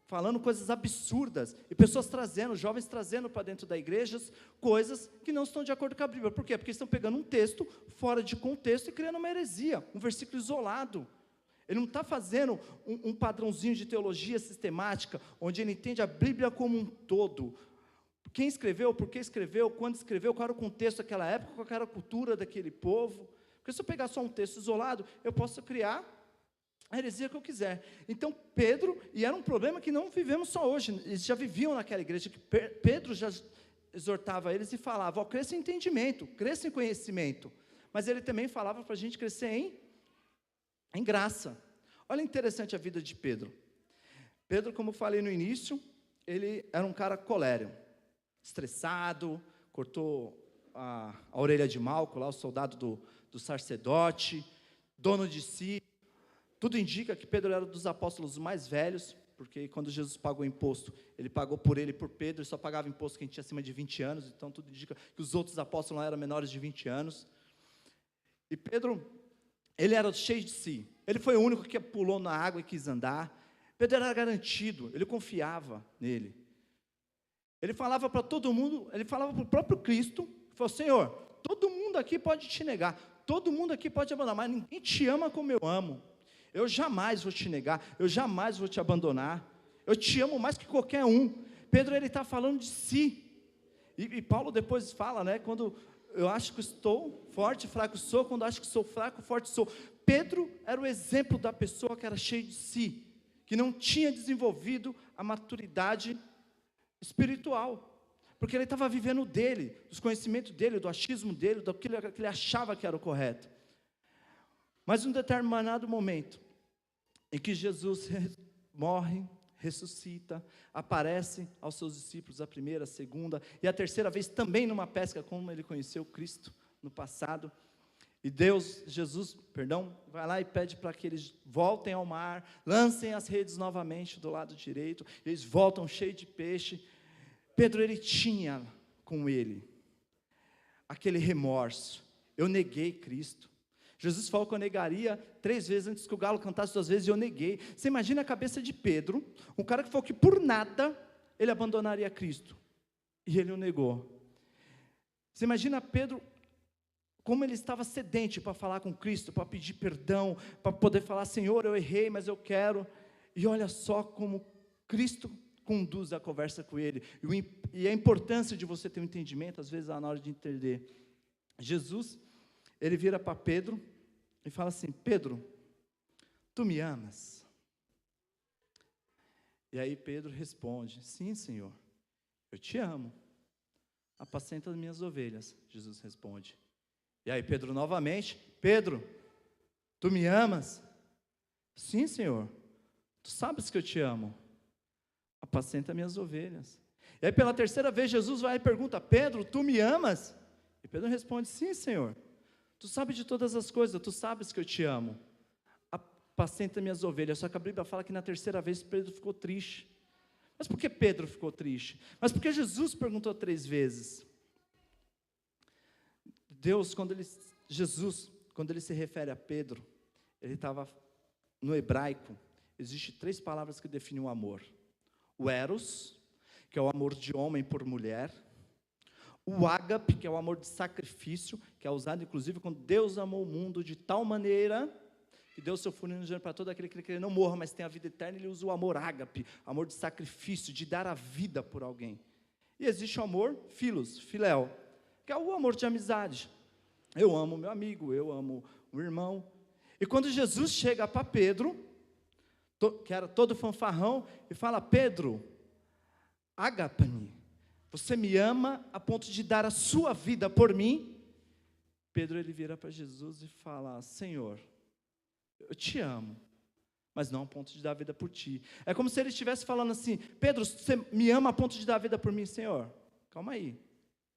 falando coisas absurdas, e pessoas trazendo, jovens trazendo para dentro da igreja, coisas que não estão de acordo com a Bíblia. Por quê? Porque estão pegando um texto fora de contexto e criando uma heresia, um versículo isolado. Ele não está fazendo um padrãozinho de teologia sistemática, onde ele entende a Bíblia como um todo. Quem escreveu, por que escreveu, quando escreveu, qual era o contexto daquela época, qual era a cultura daquele povo. Porque se eu pegar só um texto isolado, eu posso criar a heresia que eu quiser. Então, Pedro, e era um problema que não vivemos só hoje, eles já viviam naquela igreja, que Pedro já exortava eles e falava, cresça em entendimento, cresça em conhecimento, mas ele também falava para a gente crescer em graça. Olha interessante a vida de Pedro. Pedro, como eu falei no início, ele era um cara colérico. estressado, cortou a orelha de Malco, lá o soldado do sacerdote, dono de si. Tudo indica que Pedro era dos apóstolos mais velhos, porque quando Jesus pagou imposto, ele pagou por ele e por Pedro, ele só pagava imposto quem tinha acima de 20 anos, então tudo indica que os outros apóstolos não eram menores de 20 anos. E Pedro, ele era cheio de si, ele foi o único que pulou na água e quis andar. Pedro era garantido, ele confiava nele. Ele falava para todo mundo, ele falava para o próprio Cristo, falou: Senhor, todo mundo aqui pode te negar, todo mundo aqui pode abandonar, mas ninguém te ama como eu amo. Eu jamais vou te negar, eu jamais vou te abandonar, eu te amo mais que qualquer um. Pedro, ele está falando de si, e Paulo depois fala, né, quando eu acho que estou forte, fraco sou, quando acho que sou fraco, forte sou. Pedro era o exemplo da pessoa que era cheia de si, que não tinha desenvolvido a maturidade espiritual, porque ele estava vivendo dele, dos conhecimentos dele, do achismo dele, daquilo que ele achava que era o correto. Mas em um determinado momento, em que Jesus morre, ressuscita, aparece aos seus discípulos a primeira, a segunda e a terceira vez também numa pesca, como ele conheceu Cristo no passado. E Jesus, vai lá e pede para que eles voltem ao mar, lancem as redes novamente do lado direito, eles voltam cheios de peixe. Pedro, ele tinha com ele aquele remorso: eu neguei Cristo. Jesus falou que eu negaria 3 vezes antes que o galo cantasse 2 vezes, e eu neguei. Você imagina a cabeça de Pedro, um cara que falou que por nada ele abandonaria Cristo, e ele o negou. Você imagina Pedro, como ele estava sedente para falar com Cristo, para pedir perdão, para poder falar: Senhor, eu errei, mas eu quero. E olha só como Cristo conduz a conversa com ele, e a importância de você ter um entendimento, às vezes, na hora de entender. Jesus, ele vira para Pedro e fala assim: Pedro, tu me amas? E aí Pedro responde: sim, Senhor, eu te amo. Apacenta as minhas ovelhas, Jesus responde. E aí Pedro novamente: Pedro, tu me amas? Sim, Senhor, tu sabes que eu te amo. Apacenta minhas ovelhas. E aí pela terceira vez Jesus vai e pergunta: Pedro, tu me amas? E Pedro responde: sim, Senhor, tu sabes de todas as coisas, tu sabes que eu te amo. Apacenta minhas ovelhas. Só que a Bíblia fala que na terceira vez Pedro ficou triste. Mas por que Pedro ficou triste? Mas porque Jesus perguntou 3 vezes. Jesus, quando ele se refere a Pedro, ele estava no hebraico, existe 3 palavras que definem o amor: o eros, que é o amor de homem por mulher; o ágape, que é o amor de sacrifício, que é usado inclusive quando Deus amou o mundo de tal maneira que deu seu filho unigênito para todo aquele que ele não morra, mas tem a vida eterna. Ele usa o amor ágape, amor de sacrifício, de dar a vida por alguém. E existe o amor filos, filéu, que é o amor de amizade. Eu amo meu amigo, eu amo o irmão. E quando Jesus chega para Pedro, que era todo fanfarrão, e fala: Pedro, agapani, você me ama a ponto de dar a sua vida por mim? Pedro, ele vira para Jesus e fala: Senhor, eu te amo, mas não a ponto de dar a vida por ti. É como se ele estivesse falando assim: Pedro, você me ama a ponto de dar a vida por mim? Senhor, calma aí,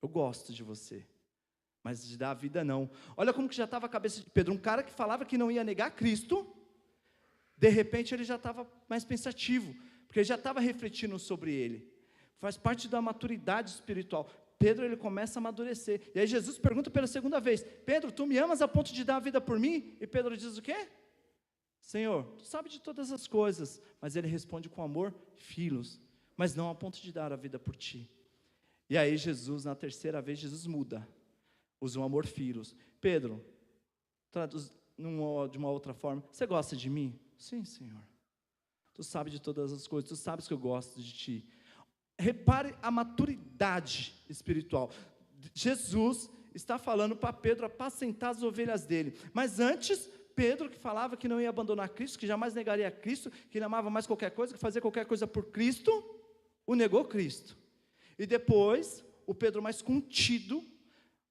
eu gosto de você, mas de dar a vida não. Olha como que já estava a cabeça de Pedro, um cara que falava que não ia negar Cristo. De repente ele já estava mais pensativo, porque ele já estava refletindo sobre ele. Faz parte da maturidade espiritual. Pedro, ele começa a amadurecer. E aí Jesus pergunta pela segunda vez: Pedro, tu me amas a ponto de dar a vida por mim? E Pedro diz o quê? Senhor, tu sabe de todas as coisas. Mas ele responde com amor, filos, mas não a ponto de dar a vida por ti. E aí Jesus, na terceira vez, Jesus muda, usa um amor filos. Pedro, traduz de uma outra forma: você gosta de mim? Sim, Senhor. Tu sabes de todas as coisas, tu sabes que eu gosto de ti. Repare a maturidade espiritual. Jesus está falando para Pedro apacentar as ovelhas dele. Mas antes, Pedro, que falava que não ia abandonar Cristo, que jamais negaria Cristo, que ele amava mais qualquer coisa, que fazia qualquer coisa por Cristo, o negou Cristo. E depois, o Pedro mais contido,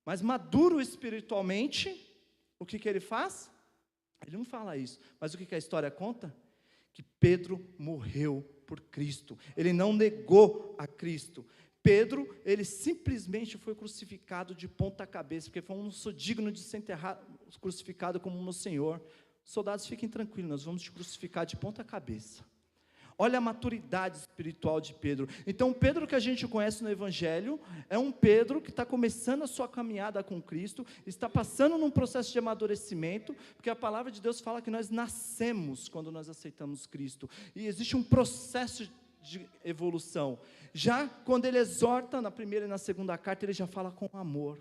mais maduro espiritualmente, o que ele faz? Ele não fala isso, mas o que a história conta? Que Pedro morreu por Cristo. Ele não negou a Cristo. Pedro, ele simplesmente foi crucificado de ponta cabeça, porque falou: não sou digno de ser crucificado como meu Senhor. Soldados, fiquem tranquilos, nós vamos te crucificar de ponta cabeça. Olha a maturidade espiritual de Pedro. Então, o Pedro que a gente conhece no Evangelho, é um Pedro que está começando a sua caminhada com Cristo, está passando num processo de amadurecimento, porque a palavra de Deus fala que nós nascemos quando nós aceitamos Cristo, e existe um processo de evolução. Já quando ele exorta na primeira e na segunda carta, ele já fala com amor,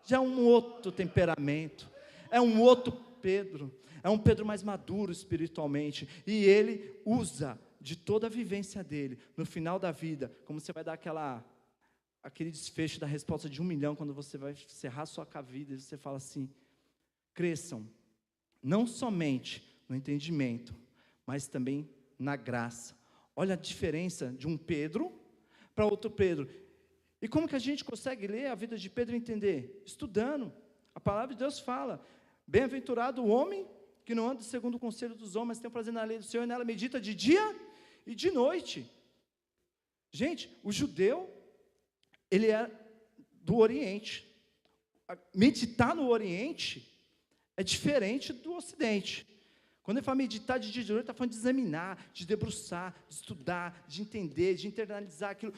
já é um outro temperamento, é um outro Pedro, é um Pedro mais maduro espiritualmente, e ele usa de toda a vivência dele, no final da vida, como você vai dar aquele desfecho da resposta de 1 milhão, quando você vai encerrar sua vida, e você fala assim: cresçam, não somente no entendimento, mas também na graça. Olha a diferença de um Pedro para outro Pedro. E como que a gente consegue ler a vida de Pedro e entender? Estudando. A palavra de Deus fala: bem-aventurado o homem que não anda segundo o conselho dos homens, tem prazer na lei do Senhor, e nela medita de dia e de noite. Gente, o judeu, ele é do Oriente. Meditar no Oriente é diferente do Ocidente. Quando ele fala meditar de dia e de noite, ele está falando de examinar, de debruçar, de estudar, de entender, de internalizar aquilo,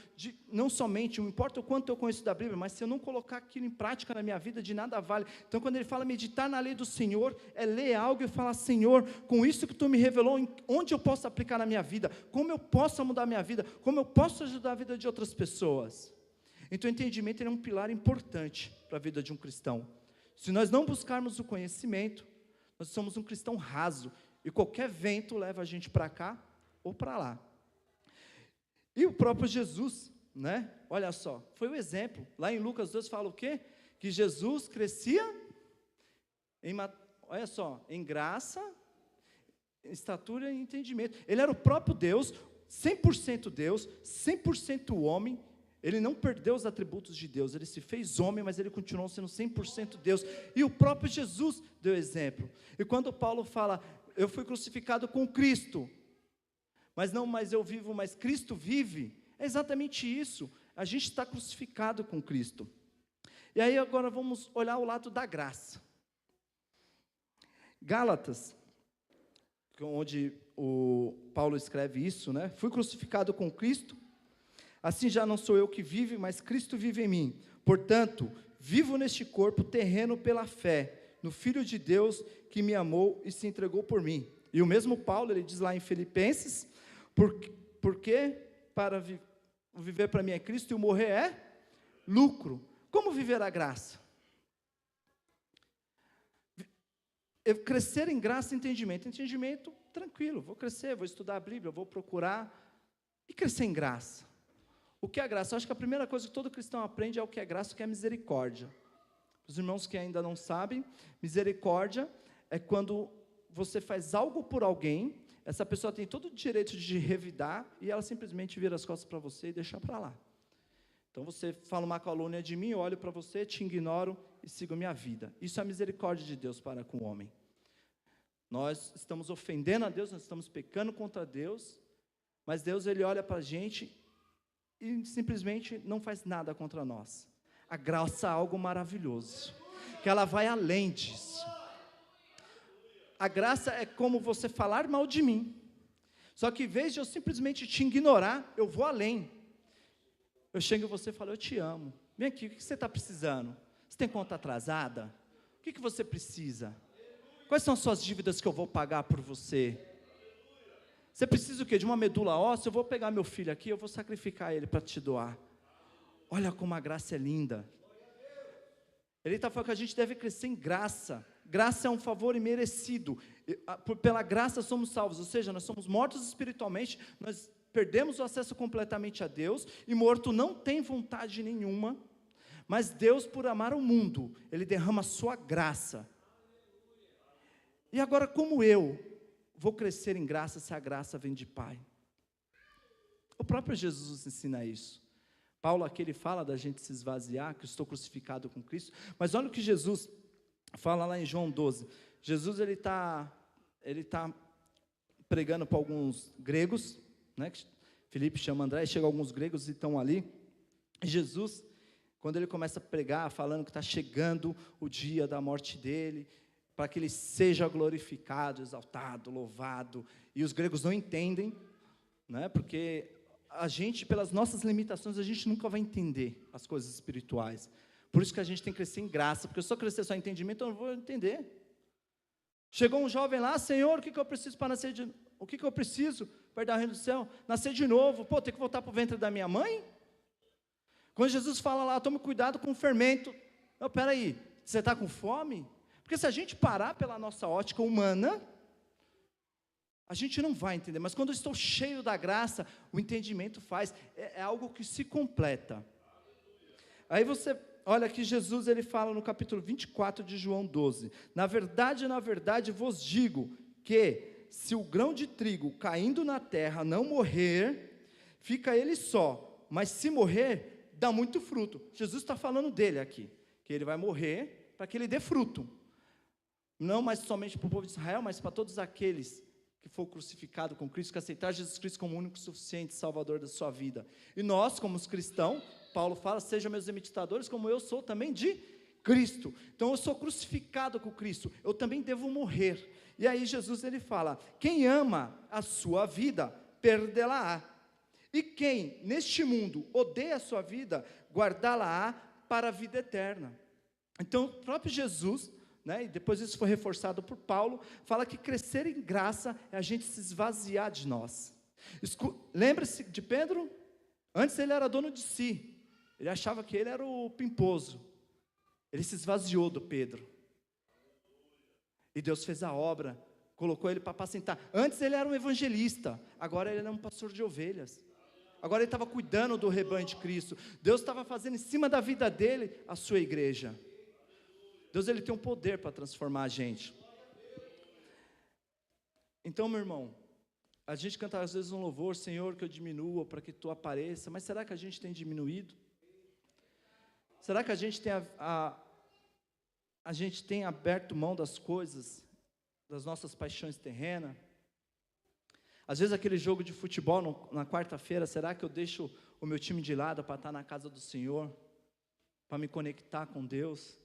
não somente, não importa o quanto eu conheço da Bíblia, mas se eu não colocar aquilo em prática na minha vida, de nada vale. Então, quando ele fala meditar na lei do Senhor, é ler algo e falar: Senhor, com isso que tu me revelou, onde eu posso aplicar na minha vida, como eu posso mudar a minha vida, como eu posso ajudar a vida de outras pessoas. Então, o entendimento é um pilar importante para a vida de um cristão. Se nós não buscarmos o conhecimento, nós somos um cristão raso, e qualquer vento leva a gente para cá ou para lá. E o próprio Jesus, né? Olha só, foi o exemplo. Lá em Lucas 2 fala o quê? Que Jesus crescia olha só, em graça, em estatura e entendimento. Ele era o próprio Deus, 100% Deus, 100% homem. Ele não perdeu os atributos de Deus, ele se fez homem, mas ele continuou sendo 100% Deus, e o próprio Jesus deu exemplo. E quando Paulo fala: eu fui crucificado com Cristo, mas não mais eu vivo, mas Cristo vive, é exatamente isso, a gente está crucificado com Cristo. E aí agora vamos olhar o lado da graça. Gálatas, onde o Paulo escreve isso, né? Fui crucificado com Cristo, assim já não sou eu que vive, mas Cristo vive em mim. Portanto, vivo neste corpo terreno pela fé, no Filho de Deus que me amou e se entregou por mim. E o mesmo Paulo, ele diz lá em Filipenses: porque para viver para mim é Cristo e o morrer é lucro. Como viver a graça? Crescer em graça e entendimento. Entendimento, tranquilo, vou crescer, vou estudar a Bíblia, vou procurar, e crescer em graça. O que é graça? Eu acho que a primeira coisa que todo cristão aprende é o que é graça, o que é misericórdia. Os irmãos que ainda não sabem, misericórdia é quando você faz algo por alguém, essa pessoa tem todo o direito de revidar, e ela simplesmente vira as costas para você e deixa para lá. Então você fala uma calúnia de mim, eu olho para você, te ignoro e sigo minha vida. Isso é a misericórdia de Deus para com o homem. Nós estamos ofendendo a Deus, nós estamos pecando contra Deus, mas Deus, ele olha para a gente e simplesmente não faz nada contra nós. A graça é algo maravilhoso, que ela vai além disso. A graça é como você falar mal de mim, só que em vez de eu simplesmente te ignorar, eu vou além. Eu chego em você e falo: eu te amo, vem aqui, o que você está precisando? Você tem conta atrasada? O que você precisa? Quais são as suas dívidas que eu vou pagar por você? Você precisa o quê? De uma medula óssea? Eu vou pegar meu filho aqui, eu vou sacrificar ele para te doar. Olha como a graça é linda. Ele está falando que a gente deve crescer em graça. Graça é um favor imerecido. Pela graça somos salvos, ou seja, nós somos mortos espiritualmente, nós perdemos o acesso completamente a Deus, e morto não tem vontade nenhuma, mas Deus, por amar o mundo, Ele derrama a sua graça. E agora, como eu vou crescer em graça se a graça vem de Pai? O próprio Jesus ensina isso. Paulo aqui ele fala da gente se esvaziar, que eu estou crucificado com Cristo, mas olha o que Jesus fala lá em João 12. Jesus ele tá pregando para alguns gregos, né? Filipe chama André, e chega alguns gregos e estão ali, Jesus, quando ele começa a pregar, falando que está chegando o dia da morte dele, para que ele seja glorificado, exaltado, louvado, e os gregos não entendem, né, porque a gente, pelas nossas limitações, a gente nunca vai entender as coisas espirituais. Por isso que a gente tem que crescer em graça, porque se eu crescer só em entendimento, eu não vou entender. Chegou um jovem lá, Senhor, o que eu preciso para nascer de... O que eu preciso para dar o reino do céu? Nascer de novo. Pô, tem que voltar para o ventre da minha mãe? Quando Jesus fala lá, tome cuidado com o fermento. Não, peraí, você está com fome? Porque se a gente parar pela nossa ótica humana, a gente não vai entender. Mas quando eu estou cheio da graça, o entendimento faz. É algo que se completa. Aí você... Olha aqui, Jesus ele fala no capítulo 24 de João 12. Na verdade, vos digo que se o grão de trigo caindo na terra não morrer, fica ele só. Mas se morrer, dá muito fruto. Jesus está falando dele aqui, que ele vai morrer para que ele dê fruto. Não mais somente para o povo de Israel, mas para todos aqueles que for crucificado com Cristo, que aceitar Jesus Cristo como o único suficiente Salvador da sua vida. E nós, como os cristãos, Paulo fala, sejam meus imitadores, como eu sou também de Cristo. Então eu sou crucificado com Cristo, eu também devo morrer. E aí Jesus ele fala, quem ama a sua vida, perdê-la-á. E quem neste mundo odeia a sua vida, guardá-la-á para a vida eterna. Então o próprio Jesus, né, e depois isso foi reforçado por Paulo, fala que crescer em graça é a gente se esvaziar de nós. Lembre-se de Pedro? Antes ele era dono de si. Ele achava que ele era o pimposo. Ele se esvaziou do Pedro. E Deus fez a obra, colocou ele para apacentar. Antes ele era um evangelista, agora ele era um pastor de ovelhas. Agora ele estava cuidando do rebanho de Cristo. Deus estava fazendo em cima da vida dele a sua igreja. Deus ele tem um poder para transformar a gente. Então, meu irmão, a gente canta às vezes um louvor, Senhor, que eu diminua para que Tu apareça, mas será que a gente tem diminuído? Será que a gente tem aberto mão das coisas, das nossas paixões terrenas? Às vezes aquele jogo de futebol na quarta-feira, será que eu deixo o meu time de lado para estar na casa do Senhor? Para me conectar com Deus?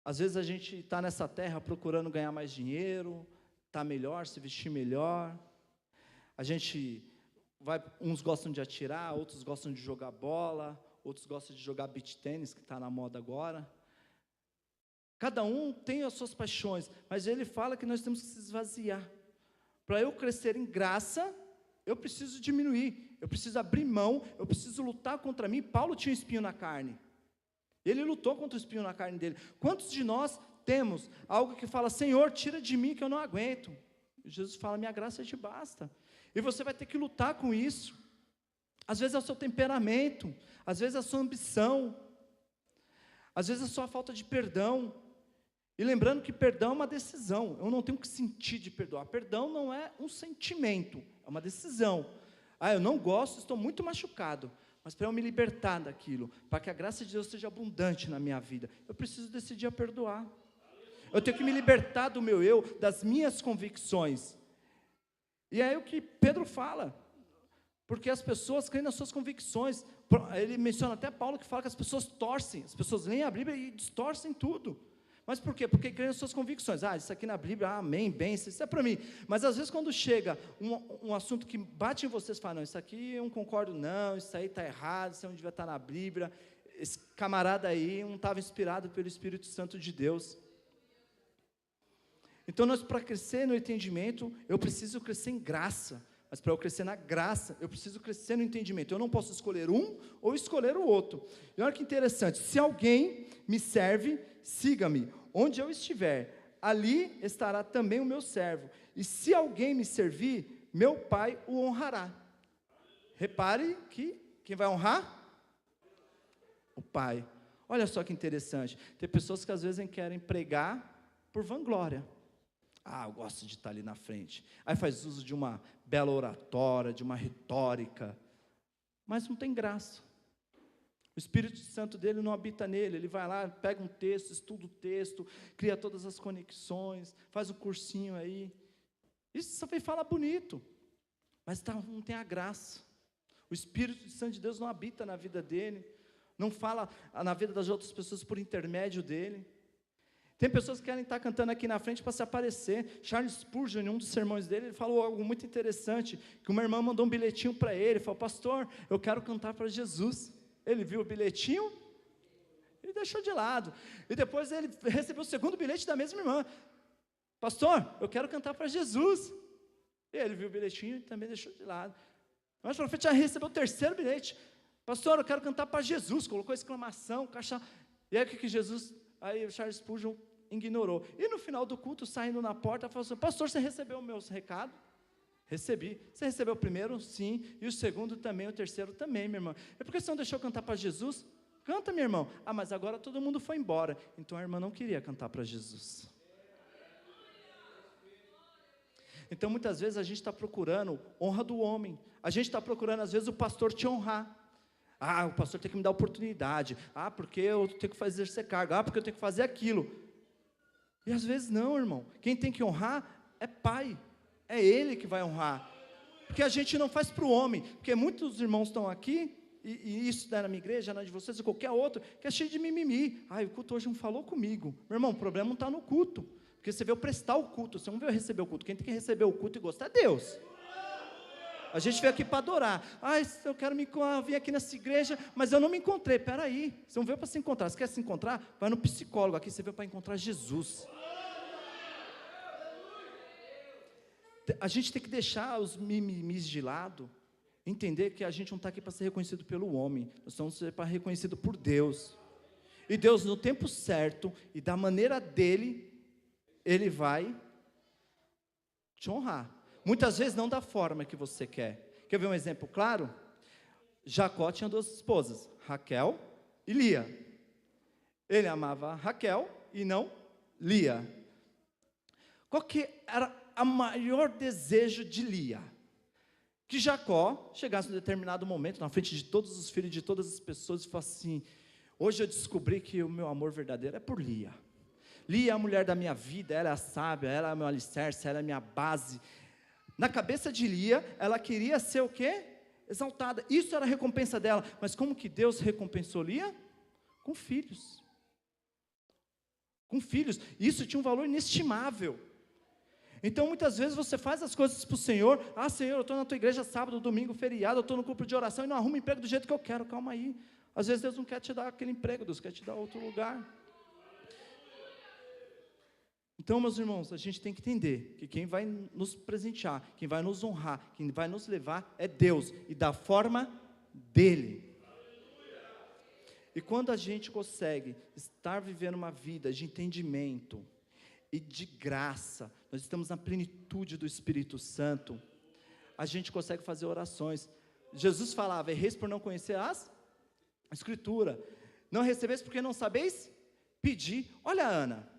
Às vezes a gente está nessa terra procurando ganhar mais dinheiro, estar melhor, se vestir melhor. A gente... uns gostam de atirar, outros gostam de jogar bola, outros gostam de jogar beach tênis, que está na moda agora. Cada um tem as suas paixões, mas ele fala que nós temos que se esvaziar. Para eu crescer em graça, eu preciso diminuir, eu preciso abrir mão, eu preciso lutar contra mim. Paulo tinha um espinho na carne, ele lutou contra o espinho na carne dele. Quantos de nós temos algo que fala, Senhor, tira de mim que eu não aguento? E Jesus fala, minha graça te basta. E você vai ter que lutar com isso. Às vezes é o seu temperamento, às vezes é a sua ambição, às vezes é a sua falta de perdão. E lembrando que perdão é uma decisão. Eu não tenho que sentir de perdoar. Perdão não é um sentimento, é uma decisão. Eu não gosto, estou muito machucado, mas para eu me libertar daquilo, para que a graça de Deus seja abundante na minha vida, eu preciso decidir a perdoar. Eu tenho que me libertar do meu eu, das minhas convicções. E é o que Pedro fala, porque as pessoas creem nas suas convicções. Ele menciona até Paulo que fala que as pessoas torcem, as pessoas leem a Bíblia e distorcem tudo. Mas por quê? Porque creem nas suas convicções. Isso aqui na Bíblia, amém, bem, isso é para mim. Mas às vezes quando chega um assunto que bate em vocês, fala, não, isso aqui eu não concordo não, isso aí está errado, isso não devia estar na Bíblia. Esse camarada aí não estava inspirado pelo Espírito Santo de Deus. Então, para crescer no entendimento, eu preciso crescer em graça. Mas para eu crescer na graça, eu preciso crescer no entendimento. Eu não posso escolher um ou escolher o outro. E olha que interessante, se alguém me serve, siga-me. Onde eu estiver, ali estará também o meu servo. E se alguém me servir, meu Pai o honrará. Repare que quem vai honrar? O Pai. Olha só que interessante. Tem pessoas que às vezes querem pregar por vanglória. Eu gosto de estar ali na frente. Aí faz uso de uma bela oratória, de uma retórica, mas não tem graça. O Espírito Santo dele não habita nele. Ele vai lá, pega um texto, estuda o texto, cria todas as conexões, faz um cursinho aí. Isso só fala bonito, mas não tem a graça. O Espírito Santo de Deus não habita na vida dele, não fala na vida das outras pessoas por intermédio dele. Tem pessoas que querem estar cantando aqui na frente para se aparecer. Charles Spurgeon, em um dos sermões dele, ele falou algo muito interessante, que uma irmã mandou um bilhetinho para ele, falou: pastor, eu quero cantar para Jesus. Ele viu o bilhetinho e deixou de lado. E depois ele recebeu o segundo bilhete da mesma irmã: pastor, eu quero cantar para Jesus. E ele viu o bilhetinho e também deixou de lado. Mas o profeta já recebeu o terceiro bilhete: pastor, eu quero cantar para Jesus. Colocou exclamação, caixa. E aí o que Jesus... Aí o Charles Spurgeon ignorou. E no final do culto, saindo na porta, falou assim: pastor, você recebeu o meu recado? Recebi. Você recebeu o primeiro? Sim. E o segundo também, o terceiro também, minha irmã. É porque você não deixou cantar para Jesus? Canta, meu irmão. Ah, mas agora todo mundo foi embora. Então a irmã não queria cantar para Jesus. Então muitas vezes a gente está procurando honra do homem. A gente está procurando às vezes o pastor te honrar. Ah, o pastor tem que me dar oportunidade. Ah, porque eu tenho que fazer essa carga. Ah, porque eu tenho que fazer aquilo. E às vezes não, irmão. Quem tem que honrar é pai. É ele que vai honrar. Porque a gente não faz para o homem. Porque muitos irmãos estão aqui, e isso não é na minha igreja, não é de vocês, ou qualquer outro, que é cheio de mimimi. Ah, o culto hoje não falou comigo. Meu irmão, o problema não está no culto. Porque você veio prestar o culto, você não veio receber o culto. Quem tem que receber o culto e gostar é Deus. A gente veio aqui para adorar. Ah, eu quero vir aqui nessa igreja, mas eu não me encontrei. Espera aí, você não veio para se encontrar. Você quer se encontrar? Vai no psicólogo. Aqui você veio para encontrar Jesus. A gente tem que deixar os mimimis de lado, entender que a gente não está aqui para ser reconhecido pelo homem, nós estamos para ser reconhecido por Deus. E Deus, no tempo certo e da maneira dele, Ele vai te honrar. Muitas vezes não da forma que você quer. Quer ver um exemplo claro? Jacó tinha duas esposas, Raquel e Lia. Ele amava Raquel e não Lia. Qual que era o maior desejo de Lia? Que Jacó chegasse em um determinado momento, na frente de todos os filhos de todas as pessoas, e falasse assim: hoje eu descobri que o meu amor verdadeiro é por Lia. Lia é a mulher da minha vida, ela é a sábia, ela é o meu alicerce, ela é a minha base. Na cabeça de Lia, ela queria ser o quê? Exaltada. Isso era a recompensa dela. Mas como que Deus recompensou Lia? Com filhos. Com filhos. Isso tinha um valor inestimável. Então, muitas vezes você faz as coisas para o Senhor. Ah, Senhor, eu estou na tua igreja sábado, domingo, feriado, eu estou no grupo de oração e não arrumo emprego do jeito que eu quero. Calma aí. Às vezes Deus não quer te dar aquele emprego, Deus quer te dar outro lugar. Então, meus irmãos, a gente tem que entender que quem vai nos presentear, quem vai nos honrar, quem vai nos levar é Deus, e da forma dEle. E quando a gente consegue estar vivendo uma vida de entendimento e de graça, nós estamos na plenitude do Espírito Santo, a gente consegue fazer orações. Jesus falava: erreis por não conhecer a Escritura, não recebeis porque não sabeis pedir. Olha a Ana.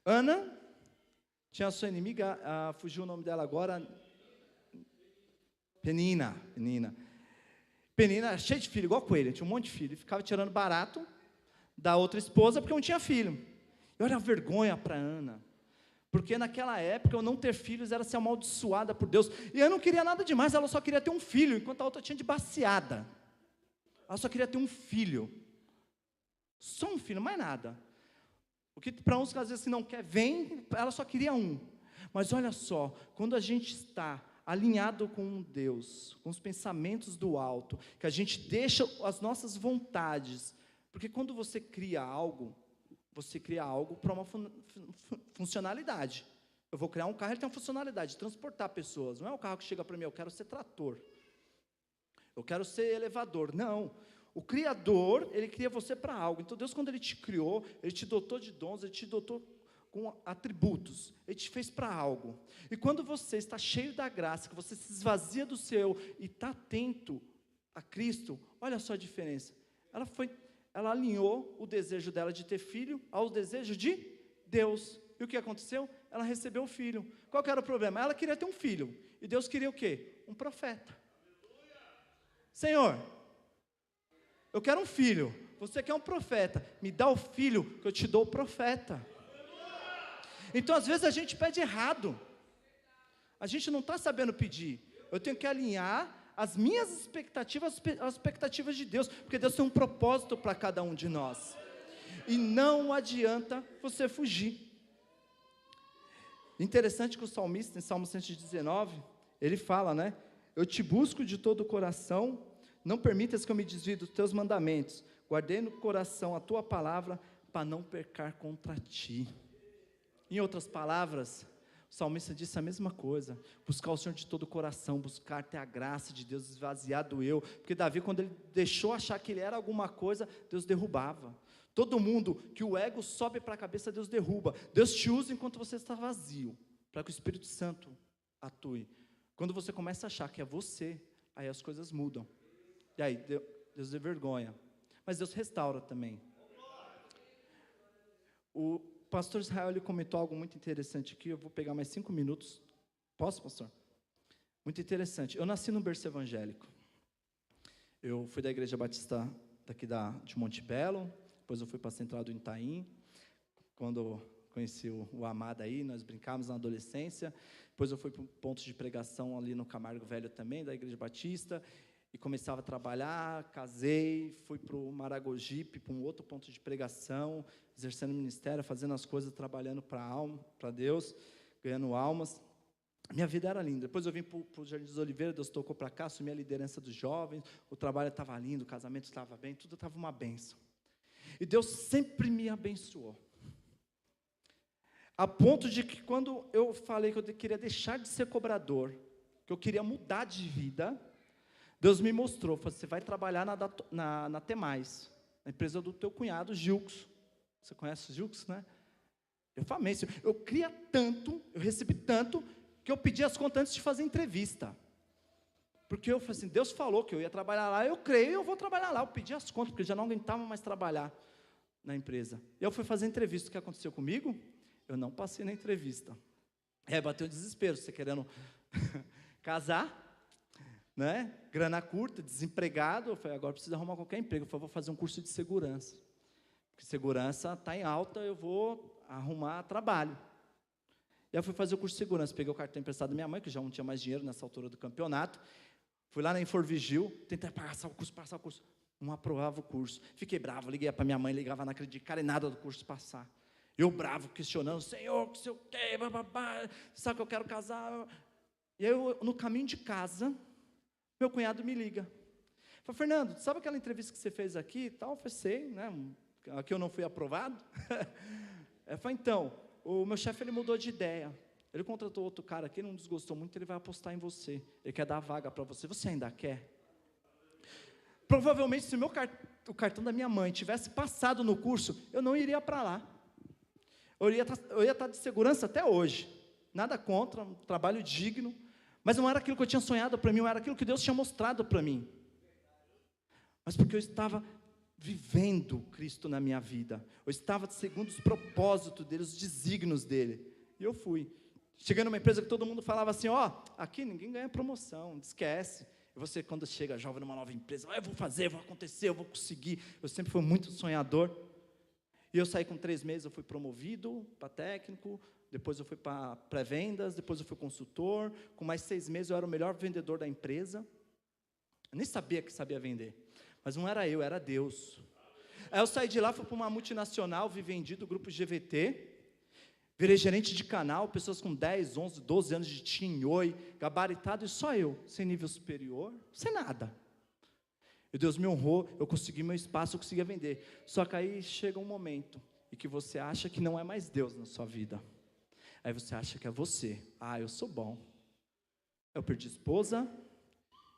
Ana tinha a sua inimiga, fugiu o nome dela agora, Penina, cheia de filho, igual coelho, tinha um monte de filho, ficava tirando barato da outra esposa, porque não tinha filho. E olha a vergonha para Ana, porque naquela época, eu não ter filhos era ser amaldiçoada por Deus, e eu não queria nada demais, ela só queria ter um filho, enquanto a outra tinha de baciada, ela só queria ter um filho, só um filho, mais nada. O que para uns às vezes não quer, vem, ela só queria um. Mas olha só, quando a gente está alinhado com Deus, com os pensamentos do alto, que a gente deixa as nossas vontades, porque quando você cria algo para uma funcionalidade. Eu vou criar um carro, ele tem uma funcionalidade de transportar pessoas, não é o carro que chega para mim: eu quero ser trator, eu quero ser elevador, não. O Criador, Ele cria você para algo. Então Deus, quando Ele te criou, Ele te dotou de dons, Ele te dotou com atributos, Ele te fez para algo. E quando você está cheio da graça, que você se esvazia do seu e está atento a Cristo, olha só a diferença. Ela alinhou o desejo dela de ter filho ao desejo de Deus. E o que aconteceu? Ela recebeu o filho. Qual que era o problema? Ela queria ter um filho. E Deus queria o quê? Um profeta. Senhor, eu quero um filho, você quer um profeta, me dá o filho que eu te dou o profeta. Então às vezes a gente pede errado, a gente não está sabendo pedir. Eu tenho que alinhar as minhas expectativas às expectativas de Deus, porque Deus tem um propósito para cada um de nós, e não adianta você fugir. Interessante que o salmista, em Salmo 119, ele fala, né? Eu te busco de todo o coração, não permitas que eu me desvie dos teus mandamentos, guardei no coração a tua palavra, para não pecar contra ti. Em outras palavras, o salmista disse a mesma coisa, buscar o Senhor de todo o coração, buscar ter a graça de Deus, esvaziar do eu, porque Davi, quando ele deixou achar que ele era alguma coisa, Deus derrubava. Todo mundo que o ego sobe para a cabeça, Deus derruba. Deus te usa enquanto você está vazio, para que o Espírito Santo atue. Quando você começa a achar que é você, aí as coisas mudam, e aí Deus dê vergonha, mas Deus restaura também. O pastor Israel, ele comentou algo muito interessante aqui, eu vou pegar mais 5 minutos, posso, pastor? Muito interessante, eu nasci num berço evangélico, eu fui da igreja batista daqui de Monte Belo, depois eu fui para a central do Itaim, quando conheci o Amado aí, nós brincávamos na adolescência, depois eu fui para um ponto de pregação ali no Camargo Velho também, da igreja batista, e começava a trabalhar, casei, fui para o Maragogipe, para um outro ponto de pregação, exercendo ministério, fazendo as coisas, trabalhando para Deus, ganhando almas. Minha vida era linda. Depois eu vim para o Jardim dos Oliveiras, Deus tocou para cá, assumi a liderança dos jovens, o trabalho estava lindo, o casamento estava bem, tudo estava uma bênção. E Deus sempre me abençoou. A ponto de que quando eu falei que eu queria deixar de ser cobrador, que eu queria mudar de vida, Deus me mostrou, falou, você vai trabalhar na Temais, na empresa do teu cunhado, Gilcos. Você conhece o Gilcos, né? Eu falei, eu queria tanto, eu recebi tanto, que eu pedi as contas antes de fazer entrevista. Porque eu falei assim, Deus falou que eu ia trabalhar lá, eu creio, eu vou trabalhar lá. Eu pedi as contas, porque eu já não aguentava mais trabalhar na empresa. E eu fui fazer entrevista, o que aconteceu comigo? Eu não passei na entrevista. Bateu um desespero, você querendo casar, né? Grana curta, desempregado. Eu falei, agora preciso arrumar qualquer emprego. Eu falei, vou fazer um curso de segurança. Porque segurança está em alta, eu vou arrumar trabalho. E aí eu fui fazer o curso de segurança, peguei o cartão emprestado da minha mãe, que já não tinha mais dinheiro nessa altura do campeonato. Fui lá na Inforvigil, tentei passar o curso. Não aprovava o curso. Fiquei bravo, liguei para minha mãe, ligava, não acredito, cara, e nada do curso passar. Eu bravo, questionando, Senhor, que sei o quê, bababá, sabe que eu quero casar. E aí, no caminho de casa, meu cunhado me liga. Falei, Fernando, sabe aquela entrevista que você fez aqui e tal? Eu falei, sei, né? Aqui eu não fui aprovado. Eu falei, então, o meu chefe, ele mudou de ideia. Ele contratou outro cara aqui, não desgostou muito, ele vai apostar em você. Ele quer dar a vaga para você. Você ainda quer? Provavelmente, se o cartão da minha mãe tivesse passado no curso, eu não iria para lá. Eu ia estar de segurança até hoje. Nada contra, um trabalho digno. Mas não era aquilo que eu tinha sonhado para mim, não era aquilo que Deus tinha mostrado para mim. Mas porque eu estava vivendo Cristo na minha vida. Eu estava segundo os propósitos dele, os desígnios dele. E eu fui. Cheguei numa empresa que todo mundo falava assim, aqui ninguém ganha promoção, esquece. E você, quando chega jovem numa nova empresa, eu vou fazer, vou acontecer, eu vou conseguir. Eu sempre fui muito sonhador. E eu saí com 3 meses, eu fui promovido para técnico, depois eu fui para pré-vendas, depois eu fui consultor, com mais 6 meses eu era o melhor vendedor da empresa. Eu nem sabia que sabia vender, mas não era eu, era Deus. Aí eu saí de lá, fui para uma multinacional, vi vendido, grupo GVT, virei gerente de canal, pessoas com 10, 11, 12 anos de TIM, Oi, gabaritado, e só eu, sem nível superior, sem nada. E Deus me honrou, eu consegui meu espaço, eu conseguia vender. Só que aí chega um momento em que você acha que não é mais Deus na sua vida. Aí você acha que é você. Eu sou bom. Eu perdi esposa,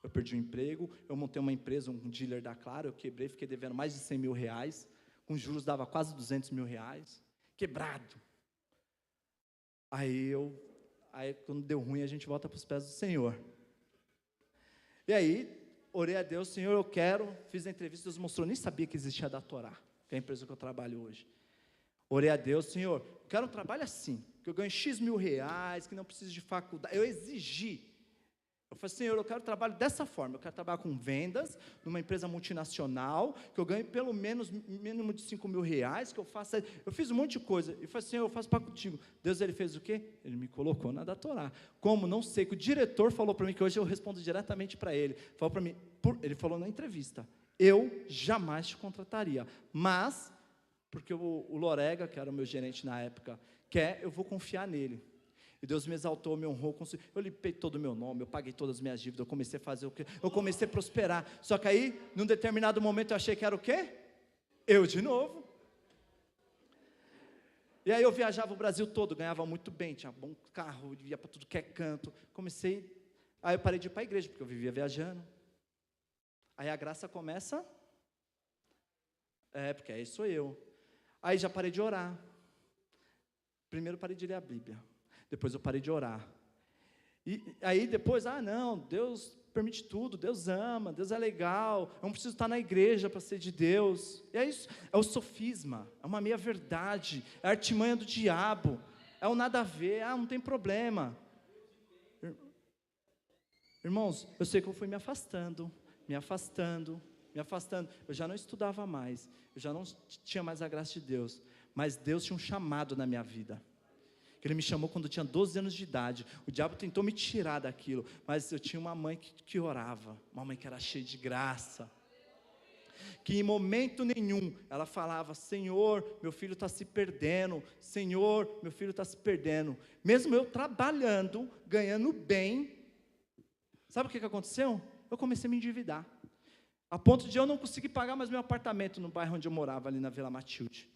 eu perdi o emprego, eu montei uma empresa, um dealer da Claro, eu quebrei, fiquei devendo mais de 100 mil reais, com juros dava quase 200 mil reais, quebrado. Aí quando deu ruim, a gente volta para os pés do Senhor. E aí, orei a Deus, Senhor, eu quero, fiz a entrevista, Deus mostrou, nem sabia que existia a da Torá, que é a empresa que eu trabalho hoje. Orei a Deus, Senhor, eu quero um trabalho assim, que eu ganhe X mil reais, que não preciso de faculdade. Eu exigi Eu falei, Senhor, eu quero trabalho dessa forma, eu quero trabalhar com vendas, numa empresa multinacional, que eu ganhe pelo menos, mínimo de 5 mil reais, que eu faça, eu fiz um monte de coisa, e falei, Senhor, eu faço para contigo. Deus, Ele fez o quê? Ele me colocou na da Torá. Como? Não sei, que o diretor falou para mim, que hoje eu respondo diretamente para ele, falou para mim, ele falou na entrevista, eu jamais te contrataria, mas, porque o Lorega, que era o meu gerente na época, quer, eu vou confiar nele. E Deus me exaltou, me honrou, eu limpei todo o meu nome, eu paguei todas as minhas dívidas, eu comecei a fazer o quê? Eu comecei a prosperar. Só que aí, num determinado momento, eu achei que era o quê? Eu de novo. E aí eu viajava o Brasil todo, ganhava muito bem, tinha bom carro, ia para tudo que é canto. Aí eu parei de ir para a igreja, porque eu vivia viajando. Aí a graça começa, porque aí sou eu. Aí já parei de orar. Primeiro parei de ler a Bíblia. Depois eu parei de orar. E aí depois, não, Deus permite tudo, Deus ama, Deus é legal, eu não preciso estar na igreja para ser de Deus. E é isso, é o sofisma, é uma meia-verdade, é a artimanha do diabo, é o nada a ver, não tem problema. Irmãos, eu sei que eu fui me afastando, eu já não estudava mais, eu já não tinha mais a graça de Deus, mas Deus tinha um chamado na minha vida. Ele me chamou quando eu tinha 12 anos de idade. O diabo tentou me tirar daquilo, mas eu tinha uma mãe que orava, uma mãe que era cheia de graça, que em momento nenhum ela falava, Senhor, meu filho está se perdendo, Senhor, meu filho está se perdendo. Mesmo eu trabalhando, ganhando bem, sabe o que aconteceu? Eu comecei a me endividar, a ponto de eu não conseguir pagar mais meu apartamento no bairro onde eu morava, ali na Vila Matilde.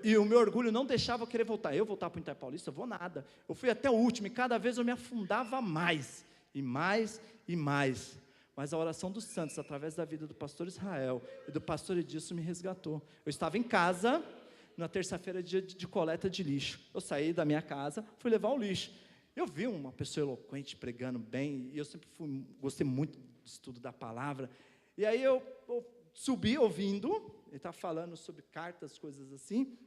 E o meu orgulho não deixava eu querer voltar. Eu voltar para o Itaim Paulista, eu vou nada. Eu fui até o último, e cada vez eu me afundava mais, e mais, e mais. Mas a oração dos santos, através da vida do pastor Israel e do pastor Edilson, me resgatou. Eu estava em casa, na terça-feira, dia de coleta de lixo. Eu saí da minha casa, fui levar o lixo. Eu vi uma pessoa eloquente, pregando bem, e eu sempre gostei muito do estudo da palavra. E aí eu subi ouvindo. Ele estava falando sobre cartas, coisas assim,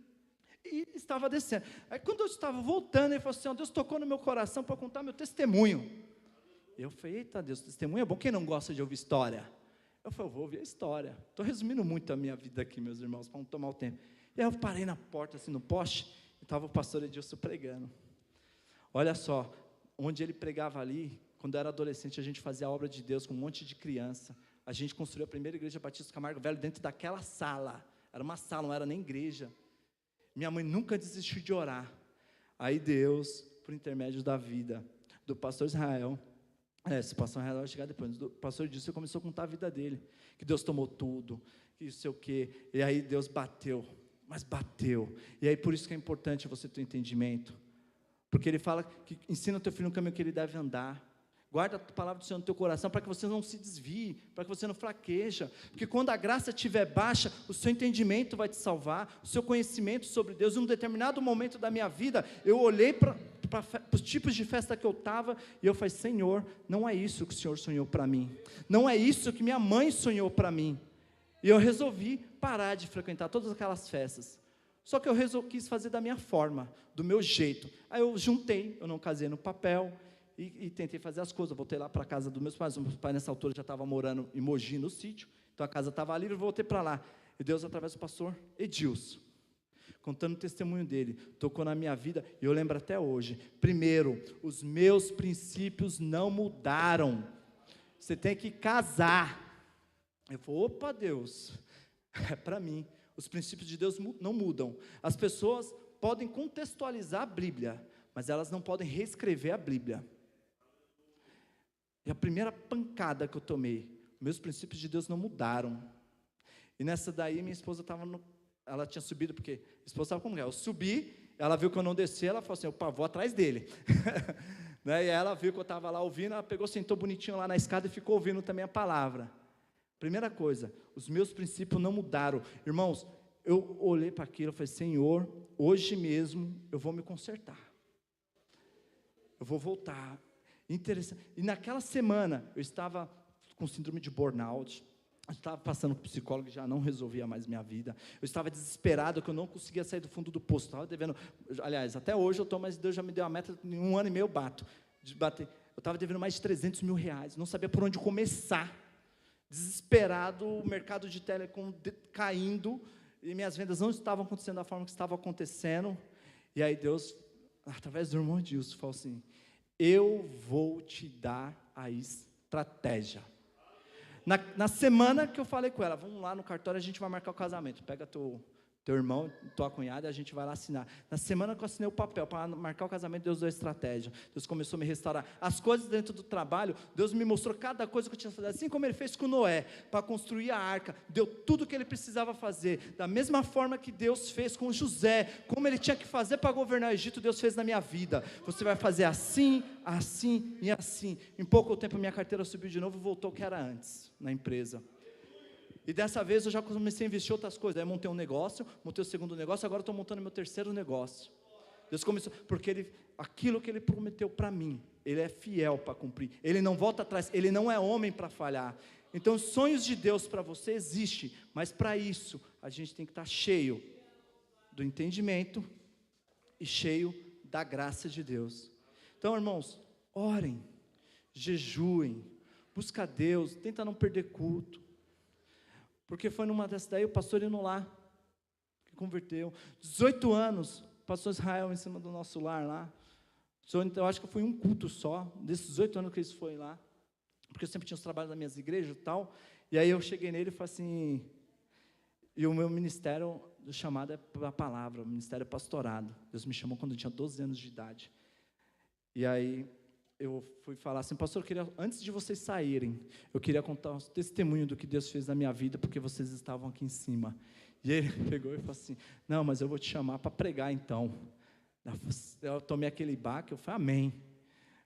e estava descendo. Aí quando eu estava voltando, ele falou assim, Deus tocou no meu coração para contar meu testemunho. Eu falei, eita Deus, testemunho é bom, quem não gosta de ouvir história? Eu falei, eu vou ouvir a história. Estou resumindo muito a minha vida aqui, meus irmãos, para não tomar o tempo. E aí eu parei na porta, assim, no poste, e estava o pastor Edilson pregando. Olha só, onde ele pregava ali, quando eu era adolescente, a gente fazia a obra de Deus com um monte de criança. A gente construiu a primeira igreja Batista Camargo Velho dentro daquela sala. Era uma sala, não era nem igreja. Minha mãe nunca desistiu de orar. Aí Deus, por intermédio da vida do pastor Israel, esse pastor Israel vai chegar depois, do pastor Edilson, começou a contar a vida dele, que Deus tomou tudo, que não sei o quê, e aí Deus bateu, mas bateu. E aí por isso que é importante você ter entendimento, porque ele fala que ensina o teu filho no caminho que ele deve andar. Guarda a palavra do Senhor no teu coração, para que você não se desvie, para que você não fraqueja, porque quando a graça estiver baixa, o seu entendimento vai te salvar, o seu conhecimento sobre Deus. Em um determinado momento da minha vida, eu olhei para os tipos de festa que eu estava, e eu falei, Senhor, não é isso que o Senhor sonhou para mim, não é isso que minha mãe sonhou para mim, e eu resolvi parar de frequentar todas aquelas festas. Só que eu quis fazer da minha forma, do meu jeito. Aí eu juntei, eu não casei no papel, e tentei fazer as coisas. Eu voltei lá para a casa dos meus pais. O meu pai nessa altura já estava morando em Mogi, no sítio, então a casa estava livre, eu voltei para lá, e Deus, através do pastor Edilson, contando o testemunho dele, tocou na minha vida, e eu lembro até hoje. Primeiro, os meus princípios não mudaram, você tem que casar. Eu falei, opa Deus, é para mim, os princípios de Deus não mudam. As pessoas podem contextualizar a Bíblia, mas elas não podem reescrever a Bíblia. E a primeira pancada que eu tomei, meus princípios de Deus não mudaram. E nessa daí, minha esposa ela tinha subido, porque a esposa estava como é? Eu subi, ela viu que eu não desci, ela falou assim, opa, vou atrás dele. Né? E ela viu que eu estava lá ouvindo, ela pegou, sentou bonitinho lá na escada e ficou ouvindo também a palavra. Primeira coisa, os meus princípios não mudaram. Irmãos, eu olhei para aquilo e falei, Senhor, hoje mesmo eu vou me consertar. Eu vou voltar. Interessante. E naquela semana, eu estava com síndrome de burnout, eu estava passando com psicólogo e já não resolvia mais minha vida, eu estava desesperado, que eu não conseguia sair do fundo do poço, estava devendo, aliás, até hoje eu estou, mas Deus já me deu uma meta, em 1 ano e meio eu bato, de bater, estava devendo mais de 300 mil reais, não sabia por onde começar. Desesperado, o mercado de telecom caindo, e minhas vendas não estavam acontecendo da forma que estavam acontecendo. E aí Deus, através do irmão Edilson, falou assim: eu vou te dar a estratégia. Na semana que eu falei com ela, vamos lá no cartório, a gente vai marcar o casamento. Pega teu irmão, tua cunhada, e a gente vai lá assinar. Na semana que eu assinei o papel para marcar o casamento, Deus deu a estratégia. Deus começou a me restaurar. As coisas dentro do trabalho, Deus me mostrou cada coisa que eu tinha que fazer. Assim como Ele fez com Noé, para construir a arca, deu tudo o que ele precisava fazer. Da mesma forma que Deus fez com José, como ele tinha que fazer para governar o Egito, Deus fez na minha vida. Você vai fazer assim, assim e assim. Em pouco tempo, minha carteira subiu de novo e voltou ao que era antes, na empresa. E dessa vez eu já comecei a investir em outras coisas. Aí montei um negócio, montei o segundo negócio, agora estou montando meu terceiro negócio. Deus começou, porque aquilo que Ele prometeu para mim, Ele é fiel para cumprir. Ele não volta atrás, Ele não é homem para falhar. Então os sonhos de Deus para você existem, mas para isso a gente tem que estar cheio do entendimento e cheio da graça de Deus. Então, irmãos, orem, jejuem, busca Deus, tenta não perder culto. Porque foi numa dessas daí, o pastor indo lá, que converteu, 18 anos, pastor Israel em cima do nosso lar lá, eu acho que foi um culto só, desses 18 anos que eles foram lá, porque eu sempre tinha os trabalhos das minhas igrejas e tal, e aí eu cheguei nele e falei assim, e o meu ministério do chamado é a palavra, o ministério é pastorado, Deus me chamou quando eu tinha 12 anos de idade, e aí eu fui falar assim: pastor, antes de vocês saírem, eu queria contar um testemunho do que Deus fez na minha vida, porque vocês estavam aqui em cima. E ele pegou e falou assim: não, mas eu vou te chamar para pregar então. Eu tomei aquele baque, eu falei: amém.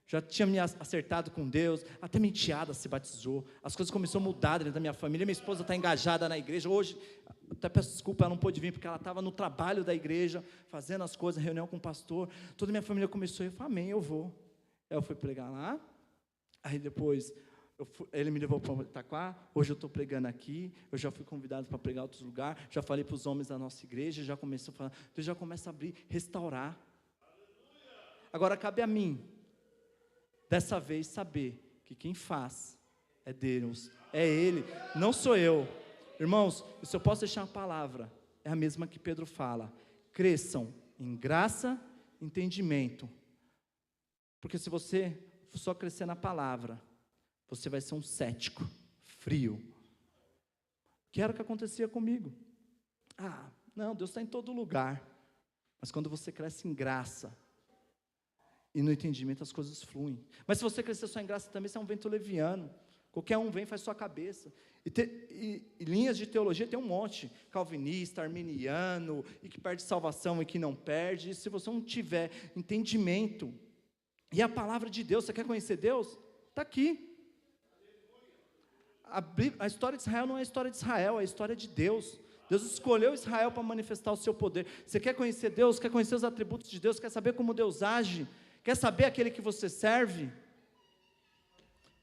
Já tinha me acertado com Deus, até minha enteada se batizou, as coisas começaram a mudar dentro da minha família, minha esposa está engajada na igreja, hoje, até peço desculpa, ela não pôde vir, porque ela estava no trabalho da igreja, fazendo as coisas, reunião com o pastor, toda a minha família começou, eu falei: amém, eu vou. Eu fui pregar lá, aí depois ele me levou para Itaquá, hoje eu estou pregando aqui, eu já fui convidado para pregar em outros lugares, já falei para os homens da nossa igreja, já começou a falar, Deus já começa a abrir, restaurar. Agora cabe a mim, dessa vez, saber que quem faz é Deus, é Ele, não sou eu. Irmãos, se eu posso deixar uma palavra, é a mesma que Pedro fala: cresçam em graça, entendimento. Porque se você só crescer na palavra, você vai ser um cético, frio. Que era o que acontecia comigo. Não, Deus está em todo lugar. Mas quando você cresce em graça e no entendimento, as coisas fluem. Mas se você crescer só em graça também, você é um vento leviano. Qualquer um vem, faz sua cabeça. E linhas de teologia tem um monte. Calvinista, arminiano, e que perde salvação e que não perde. E se você não tiver entendimento, e a palavra de Deus, você quer conhecer Deus? Está aqui. A história de Israel não é a história de Israel, é a história de Deus. Deus escolheu Israel para manifestar o seu poder. Você quer conhecer Deus? Quer conhecer os atributos de Deus? Quer saber como Deus age? Quer saber aquele que você serve?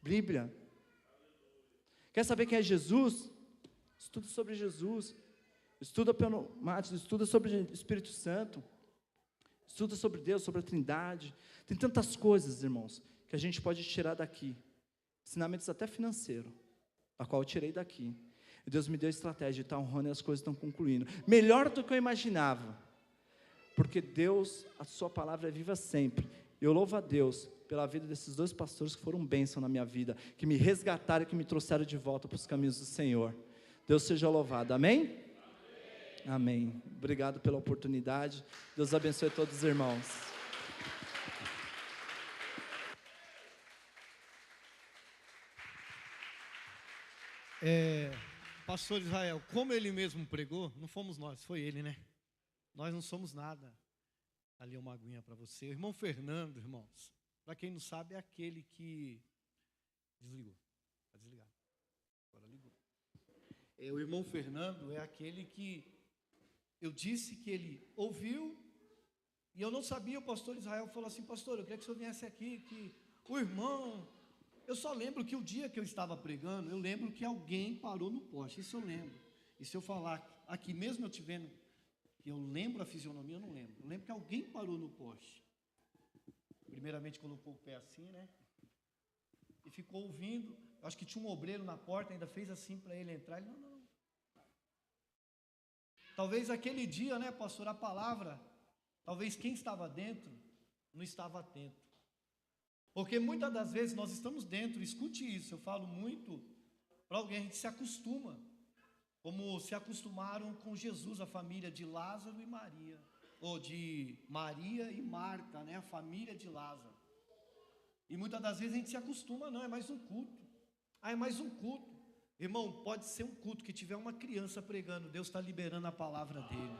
Bíblia. Quer saber quem é Jesus? Estuda sobre Jesus. Estuda pelo Matos, estuda sobre o Espírito Santo. Estuda sobre Deus, sobre a Trindade. Tem tantas coisas, irmãos, que a gente pode tirar daqui. Ensinamentos até financeiros, a qual eu tirei daqui. E Deus me deu estratégia, está honrando e as coisas estão concluindo. Melhor do que eu imaginava. Porque Deus, a sua palavra é viva sempre. Eu louvo a Deus pela vida desses dois pastores que foram bênção na minha vida, que me resgataram e que me trouxeram de volta para os caminhos do Senhor. Deus seja louvado, amém? Amém. Obrigado pela oportunidade. Deus abençoe todos os irmãos. Pastor Israel, como ele mesmo pregou, não fomos nós, foi ele, né? Nós não somos nada. Ali é uma aguinha para você. O irmão Fernando, irmãos, para quem não sabe, é aquele que desligou. Está desligado. Agora ligou. O irmão Fernando é aquele que eu disse que ele ouviu, e eu não sabia. O pastor Israel falou assim: pastor, eu queria que o senhor viesse aqui, que o irmão... Eu só lembro que o dia que eu estava pregando, eu lembro que alguém parou no poste, isso eu lembro. E se eu falar aqui, mesmo eu te vendo, que eu lembro a fisionomia, eu não lembro. Eu lembro que alguém parou no poste. Primeiramente colocou o pé assim, né? e ficou ouvindo. Eu acho que tinha um obreiro na porta, ainda fez assim para ele entrar. Ele, não. Talvez aquele dia, né, pastor, a palavra, talvez quem estava dentro não estava atento. Porque muitas das vezes nós estamos dentro, escute isso, eu falo muito para alguém, a gente se acostuma, como se acostumaram com Jesus, a família de Lázaro e Maria, ou de Maria e Marta, né, a família de Lázaro. E muitas das vezes a gente se acostuma, não, é mais um culto. É mais um culto. Irmão, pode ser um culto que tiver uma criança pregando, Deus está liberando a palavra dele.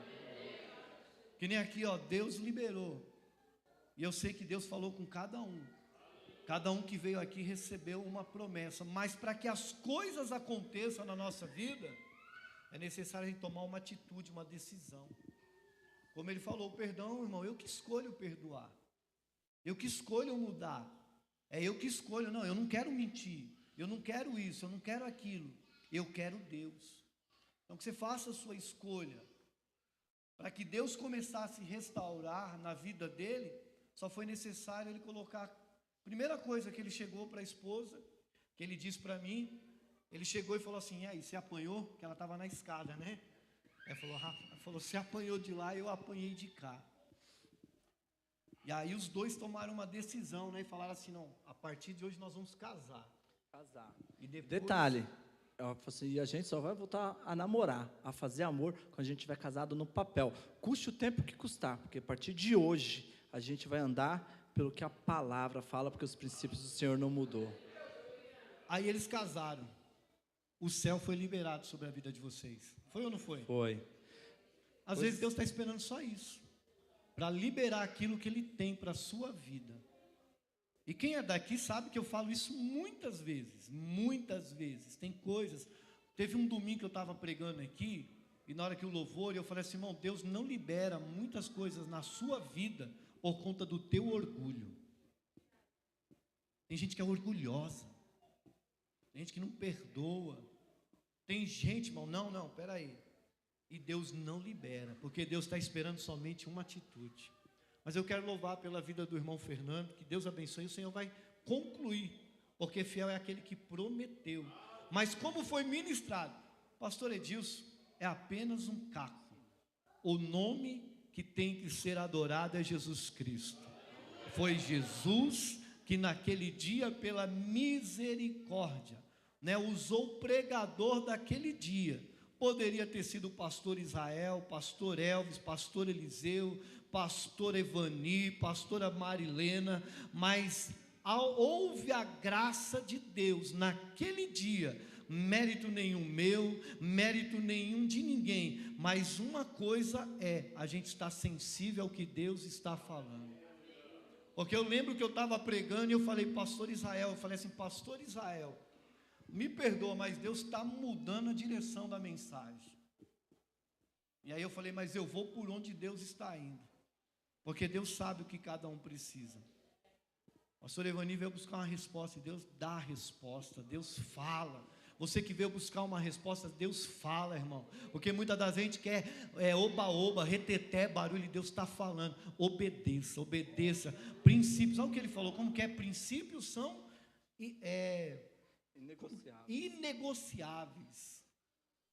Que nem aqui, ó, Deus liberou. E eu sei que Deus falou com cada um. Cada um que veio aqui recebeu uma promessa. Mas para que as coisas aconteçam na nossa vida, é necessário a gente tomar uma atitude, uma decisão. Como ele falou, o perdão, irmão, eu que escolho perdoar. Eu que escolho mudar. É eu que escolho, não, eu não quero mentir. Eu não quero isso, eu não quero aquilo. Eu quero Deus. Então que você faça a sua escolha. Para que Deus começasse a restaurar na vida dele, só foi necessário ele colocar. Primeira coisa que ele chegou para a esposa, que ele disse para mim, ele chegou e falou assim, aí, você apanhou? Que ela estava na escada, né? Ele falou, você apanhou de lá, eu apanhei de cá. E aí os dois tomaram uma decisão, né? E falaram assim, não, a partir de hoje nós vamos casar. E depois... Detalhe, e a gente só vai voltar a namorar, a fazer amor, quando a gente estiver casado no papel. Custe o tempo que custar, porque a partir de hoje a gente vai andar pelo que a palavra fala, porque os princípios do Senhor não mudou. Aí eles casaram. O céu foi liberado sobre a vida de vocês. Foi ou não foi? Foi. Às vezes Deus está esperando só isso, para liberar aquilo que Ele tem para a sua vida. E quem é daqui sabe que eu falo isso muitas vezes. Muitas vezes. Tem coisas. Teve um domingo que eu estava pregando aqui, e na hora que o louvor, eu falei assim, irmão, Deus não libera muitas coisas na sua vida por conta do teu orgulho. Tem gente que é orgulhosa. Tem gente que não perdoa. Tem gente, irmão, não, peraí. E Deus não libera, porque Deus está esperando somente uma atitude. Mas eu quero louvar pela vida do irmão Fernando, que Deus abençoe, e o Senhor vai concluir, porque fiel é aquele que prometeu. Mas como foi ministrado, pastor Edilson, é apenas um caco. O nome que tem que ser adorado é Jesus Cristo. Foi Jesus que naquele dia, pela misericórdia, né, usou o pregador daquele dia. Poderia ter sido o pastor Israel, pastor Elvis, pastor Eliseu, pastor Evani, pastora Marilena, mas houve a graça de Deus naquele dia, mérito nenhum meu, mérito nenhum de ninguém, mas uma coisa é, a gente está sensível ao que Deus está falando. Porque eu lembro que eu estava pregando e eu falei, pastor Israel, eu falei assim, pastor Israel, me perdoa, mas Deus está mudando a direção da mensagem. E aí eu falei, mas eu vou por onde Deus está indo, porque Deus sabe o que cada um precisa. O pastor Evani veio buscar uma resposta, e Deus dá a resposta, Deus fala. Você que veio buscar uma resposta, Deus fala, irmão. Porque muita da gente quer oba-oba, reteté, barulho, e Deus está falando. Obedeça, obedeça. Princípios, olha o que ele falou, como que é? Princípios são inegociáveis.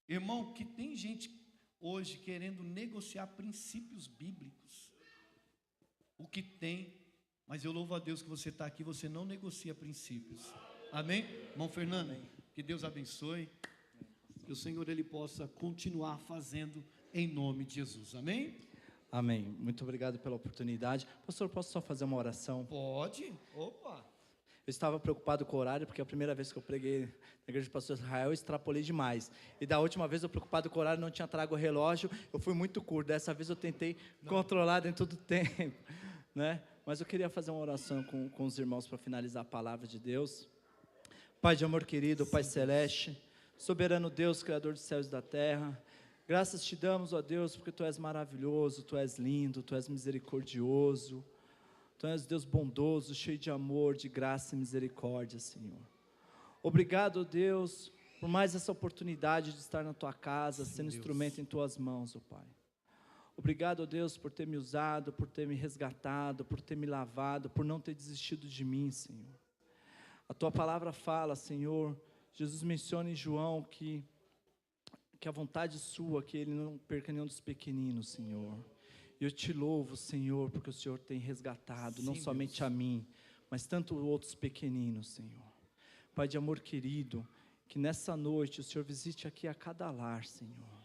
Irmão, que tem gente hoje querendo negociar princípios bíblicos. O que tem, mas eu louvo a Deus que você está aqui, você não negocia princípios. Amém? Irmão Fernando, amém. Que Deus abençoe, que o Senhor Ele possa continuar fazendo em nome de Jesus. Amém? Amém. Muito obrigado pela oportunidade. Pastor, posso só fazer uma oração? Pode. Opa. Eu estava preocupado com o horário, porque a primeira vez que eu preguei na igreja do pastor Israel, eu extrapolei demais. E da última vez, eu preocupado com o horário, não tinha trago o relógio, eu fui muito curto. Dessa vez eu tentei controlar dentro do tempo, né? Mas eu queria fazer uma oração com os irmãos para finalizar a palavra de Deus. Pai de amor querido, Pai celeste, soberano Deus, Criador dos céus e da terra, graças te damos, ó Deus, porque Tu és maravilhoso, Tu és lindo, Tu és misericordioso, Tu és Deus bondoso, cheio de amor, de graça e misericórdia, Senhor. Obrigado, ó Deus, por mais essa oportunidade de estar na Tua casa, sendo instrumento em Tuas mãos, ó Pai. Obrigado, ó Deus, por ter me usado, por ter me resgatado, por ter me lavado, por não ter desistido de mim, Senhor. A tua palavra fala, Senhor, Jesus menciona em João que a vontade sua, que ele não perca nenhum dos pequeninos, Senhor. E eu te louvo, Senhor, porque o Senhor tem resgatado, não somente a mim, mas tanto outros pequeninos, Senhor. Pai de amor querido, que nessa noite o Senhor visite aqui a cada lar, Senhor.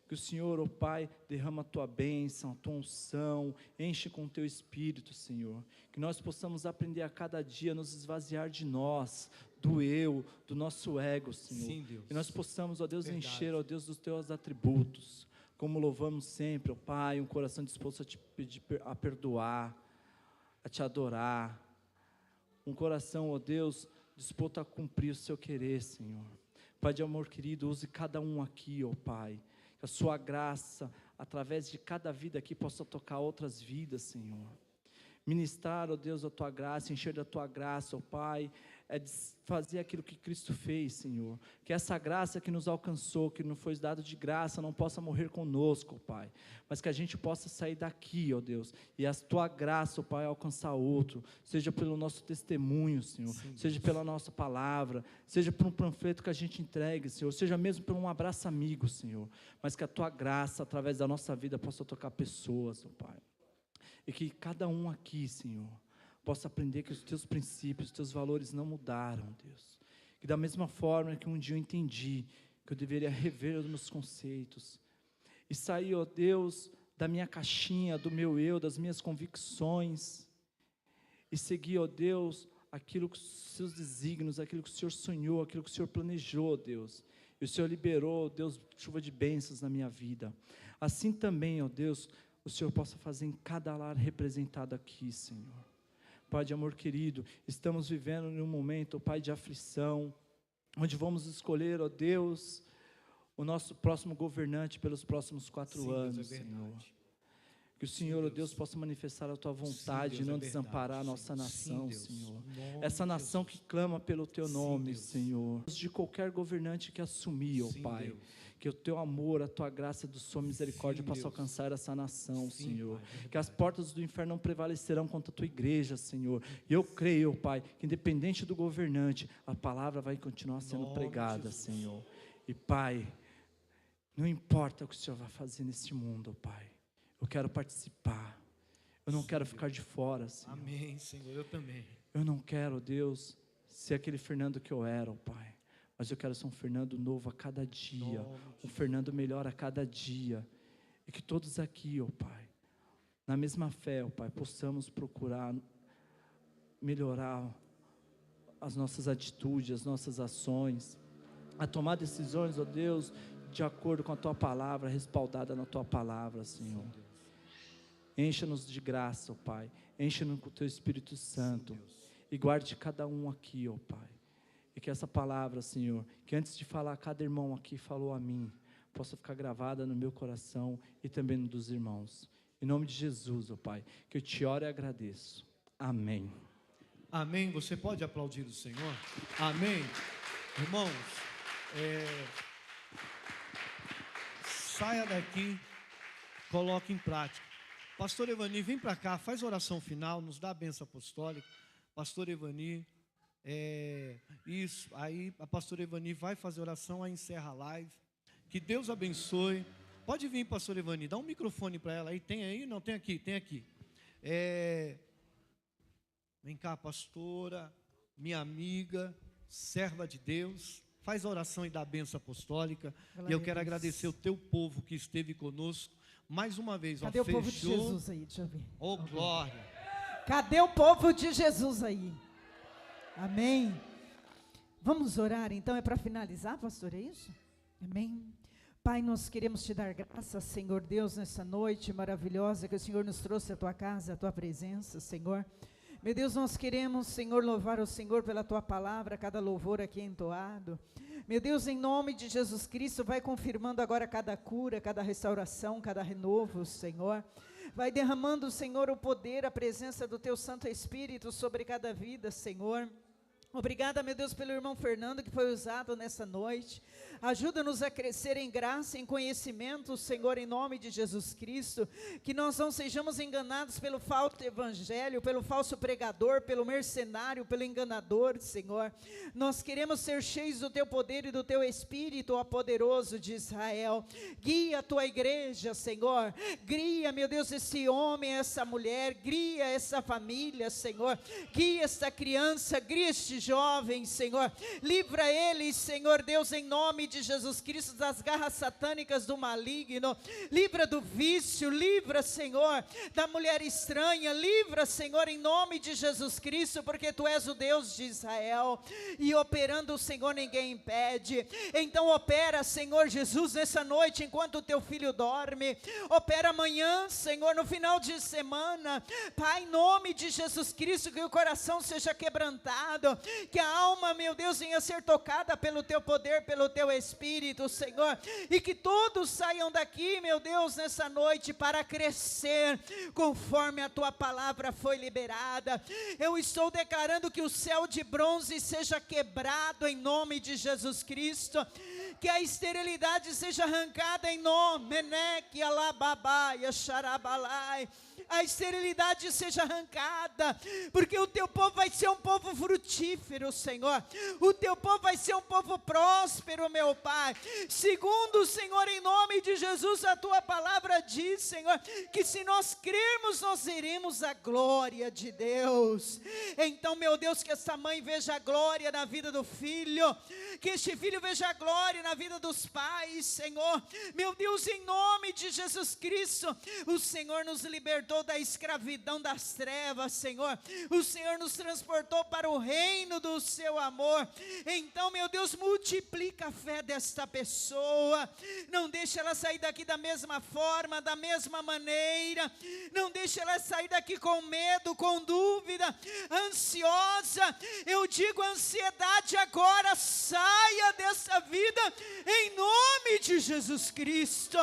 Que o Senhor, ó Pai, derrama a tua bênção, a tua unção, enche com o teu Espírito, Senhor. Que nós possamos aprender a cada dia, nos esvaziar de nós, do eu, do nosso ego, Senhor. Sim, Deus. Que nós possamos, ó Deus, Verdade. encher, ó Deus, dos teus atributos. Como louvamos sempre, ó Pai, um coração disposto a te pedir, a perdoar, a te adorar. Um coração, ó Deus, disposto a cumprir o seu querer, Senhor. Pai de amor querido, use cada um aqui, ó Pai. Que a sua graça, através de cada vida aqui, possa tocar outras vidas, Senhor. Ministrar, ó Deus, a tua graça, encher da tua graça, ó Pai, é fazer aquilo que Cristo fez, Senhor. Que essa graça que nos alcançou, que nos foi dado de graça, não possa morrer conosco, ó Pai. Mas que a gente possa sair daqui, ó Deus, e a tua graça, ó Pai, alcançar outro. Seja pelo nosso testemunho, Senhor. Sim, seja pela nossa palavra. Seja por um panfleto que a gente entregue, Senhor. Seja mesmo por um abraço amigo, Senhor. Mas que a tua graça, através da nossa vida, possa tocar pessoas, ó Pai. E que cada um aqui, Senhor, possa aprender que os teus princípios, os teus valores não mudaram, Deus. Que da mesma forma que um dia eu entendi que eu deveria rever os meus conceitos e sair, ó Deus, da minha caixinha, do meu eu, das minhas convicções e seguir, ó Deus, aquilo que os seus desígnios, aquilo que o Senhor sonhou, aquilo que o Senhor planejou, Deus. E o Senhor liberou, Deus, chuva de bênçãos na minha vida. Assim também, ó Deus, o Senhor possa fazer em cada lar representado aqui, Senhor. Pai de amor querido, estamos vivendo em um momento, ó Pai, de aflição, onde vamos escolher, ó Deus, o nosso próximo governante pelos próximos 4 anos, Senhor. Que o Senhor, ó Deus, possa manifestar a tua vontade e não desamparar a nossa nação, Senhor. Essa nação que clama pelo teu nome, Senhor. De qualquer governante que assumir, ó Pai. Que o teu amor, a tua graça, a sua misericórdia possa alcançar essa nação, Senhor. Que as portas do inferno não prevalecerão contra a tua igreja, Senhor. E eu creio, Pai, que independente do governante, a palavra vai continuar sendo pregada, Senhor. E Pai, não importa o que o Senhor vai fazer neste mundo, Pai. Eu quero participar. Eu não quero ficar de fora, Senhor. Amém, Senhor, eu também. Eu não quero, Deus, ser aquele Fernando que eu era, Pai. Mas eu quero ser um Fernando novo a cada dia, um Fernando melhor a cada dia. E que todos aqui, ó Pai, na mesma fé, ó Pai, possamos procurar melhorar as nossas atitudes, as nossas ações, a tomar decisões, ó Deus, de acordo com a Tua palavra, respaldada na Tua palavra, Senhor. Encha-nos de graça, ó Pai, encha-nos com o Teu Espírito Santo, e guarde cada um aqui, ó Pai. E que essa palavra, Senhor, que antes de falar, cada irmão aqui falou a mim, possa ficar gravada no meu coração e também no dos irmãos. Em nome de Jesus, ó Pai, que eu te oro e agradeço. Amém. Amém. Você pode aplaudir o Senhor? Amém. Irmãos, saia daqui, coloque em prática. Pastor Evani, vem para cá, faz a oração final, nos dá a bênção apostólica. Pastor Evani. Isso, aí a pastora Evani vai fazer oração, aí encerra a live. Que Deus abençoe. Pode vir, pastora Evani, dá um microfone para ela aí. Tem aí? Não, tem aqui, tem aqui. Vem cá, pastora, minha amiga, serva de Deus. Faz a oração e dá a bênção apostólica. E eu quero agradecer o teu povo que esteve conosco. Mais uma vez, cadê o povo de Jesus aí? Deixa eu ver. Oh, glória. Cadê o povo de Jesus aí? Amém. Vamos orar, então, é para finalizar, pastor, é isso? Amém. Pai, nós queremos te dar graças, Senhor Deus, nessa noite maravilhosa que o Senhor nos trouxe à tua casa, à tua presença, Senhor. Meu Deus, nós queremos, Senhor, louvar o Senhor pela tua palavra, cada louvor aqui entoado. Meu Deus, em nome de Jesus Cristo, vai confirmando agora cada cura, cada restauração, cada renovo, Senhor. Vai derramando, Senhor, o poder, a presença do teu Santo Espírito sobre cada vida, Senhor. Obrigada, meu Deus, pelo irmão Fernando que foi usado nessa noite. Ajuda-nos a crescer em graça, em conhecimento, Senhor, em nome de Jesus Cristo. Que nós não sejamos enganados pelo falso evangelho, pelo falso pregador, pelo mercenário, pelo enganador, Senhor. Nós queremos ser cheios do Teu poder e do Teu Espírito, ó poderoso de Israel. Guia a Tua igreja, Senhor. Guia, meu Deus, esse homem, essa mulher. Guia essa família, Senhor. Guia esta criança, guia este jovem, Senhor. Livra eles, Senhor Deus, em nome de Jesus Cristo, das garras satânicas do maligno. Livra do vício, livra, Senhor, da mulher estranha. Livra, Senhor, em nome de Jesus Cristo, porque Tu és o Deus de Israel. E operando, Senhor, ninguém impede. Então opera, Senhor Jesus, nessa noite, enquanto o Teu filho dorme. Opera amanhã, Senhor, no final de semana. Pai, em nome de Jesus Cristo, que o coração seja quebrantado, que a alma, meu Deus, venha ser tocada pelo Teu poder, pelo Teu Espírito, Senhor, e que todos saiam daqui, meu Deus, nessa noite, para crescer, conforme a Tua palavra foi liberada. Eu estou declarando que o céu de bronze seja quebrado em nome de Jesus Cristo, que a esterilidade seja arrancada em nome, Meneque, Alababai, Xarabalai, a esterilidade seja arrancada, porque o Teu povo vai ser um povo frutífero, Senhor. O Teu povo vai ser um povo próspero, meu Pai. Segundo, Senhor, em nome de Jesus, a Tua palavra diz, Senhor, que se nós crermos, nós veremos a glória de Deus. Então, meu Deus, que essa mãe veja a glória na vida do filho, que este filho veja a glória na vida dos pais, Senhor. Meu Deus, em nome de Jesus Cristo, o Senhor nos libertou da escravidão das trevas, Senhor. O Senhor nos transportou para o reino do Seu amor. Então, meu Deus, multiplica a fé desta pessoa. Não deixe ela sair daqui da mesma forma, da mesma maneira. Não deixe ela sair daqui com medo, com dúvida, ansiosa. Eu digo, ansiedade agora saia dessa vida, em nome de Jesus Cristo.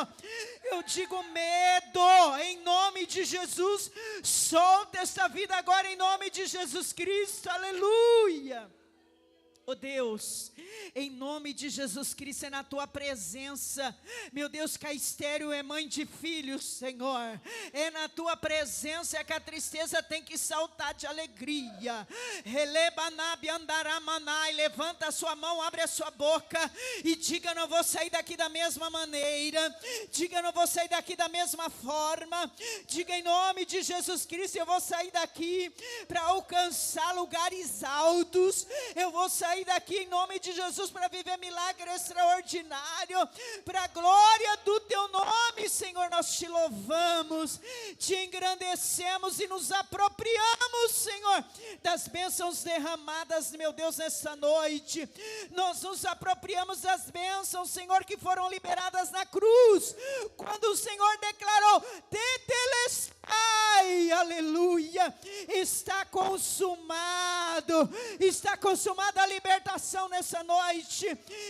Eu digo, medo, em nome de Jesus, solta esta vida agora em nome de Jesus Cristo, aleluia. Oh Deus, em nome de Jesus Cristo, é na Tua presença, meu Deus, que a estéril é mãe de filhos, Senhor. É na Tua presença é que a tristeza tem que saltar de alegria. Relebanabi andaramanai, levanta a sua mão, abre a sua boca e diga: não vou sair daqui da mesma maneira. Diga: não vou sair daqui da mesma forma. Diga: em nome de Jesus Cristo, eu vou sair daqui para alcançar lugares altos. Eu vou sair daqui em nome de Jesus para viver milagre extraordinário, para a glória do Teu nome, Senhor. Nós Te louvamos, Te engrandecemos e nos apropriamos, Senhor, das bênçãos derramadas, meu Deus, nessa noite. Nós nos apropriamos das bênçãos, Senhor, que foram liberadas na cruz, quando o Senhor declarou: Tetelestai, aleluia, está consumado a libertação nessa noite,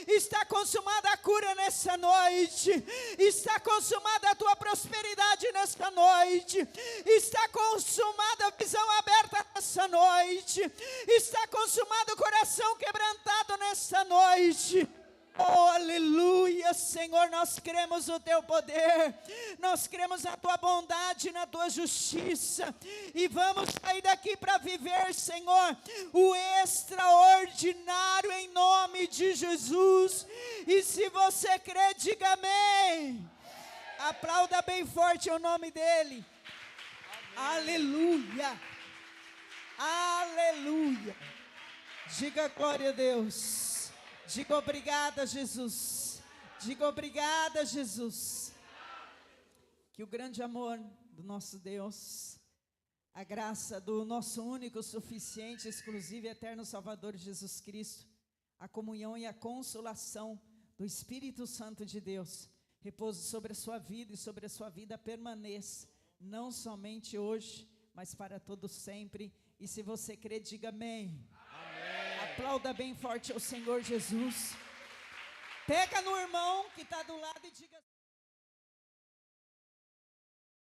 está consumada a cura nessa noite, está consumada a tua prosperidade nessa noite, está consumada a visão aberta nessa noite, está consumado o coração quebrantado nessa noite. Oh, aleluia, Senhor, nós cremos no Teu poder, nós cremos na Tua bondade, na Tua justiça, e vamos sair daqui para viver, Senhor, o extraordinário em nome de Jesus. E se você crê, diga amém. Aplauda bem forte o nome dEle. Aleluia, aleluia. Diga glória a Deus. Diga obrigada, Jesus. Diga obrigada, Jesus. Que o grande amor do nosso Deus, a graça do nosso único, suficiente, exclusivo e eterno Salvador Jesus Cristo, a comunhão e a consolação do Espírito Santo de Deus, repouse sobre a sua vida e sobre a sua vida permaneça, não somente hoje, mas para todo sempre. E se você crê, diga amém. Aplauda bem forte ao Senhor Jesus. Pega no irmão que está do lado e diga...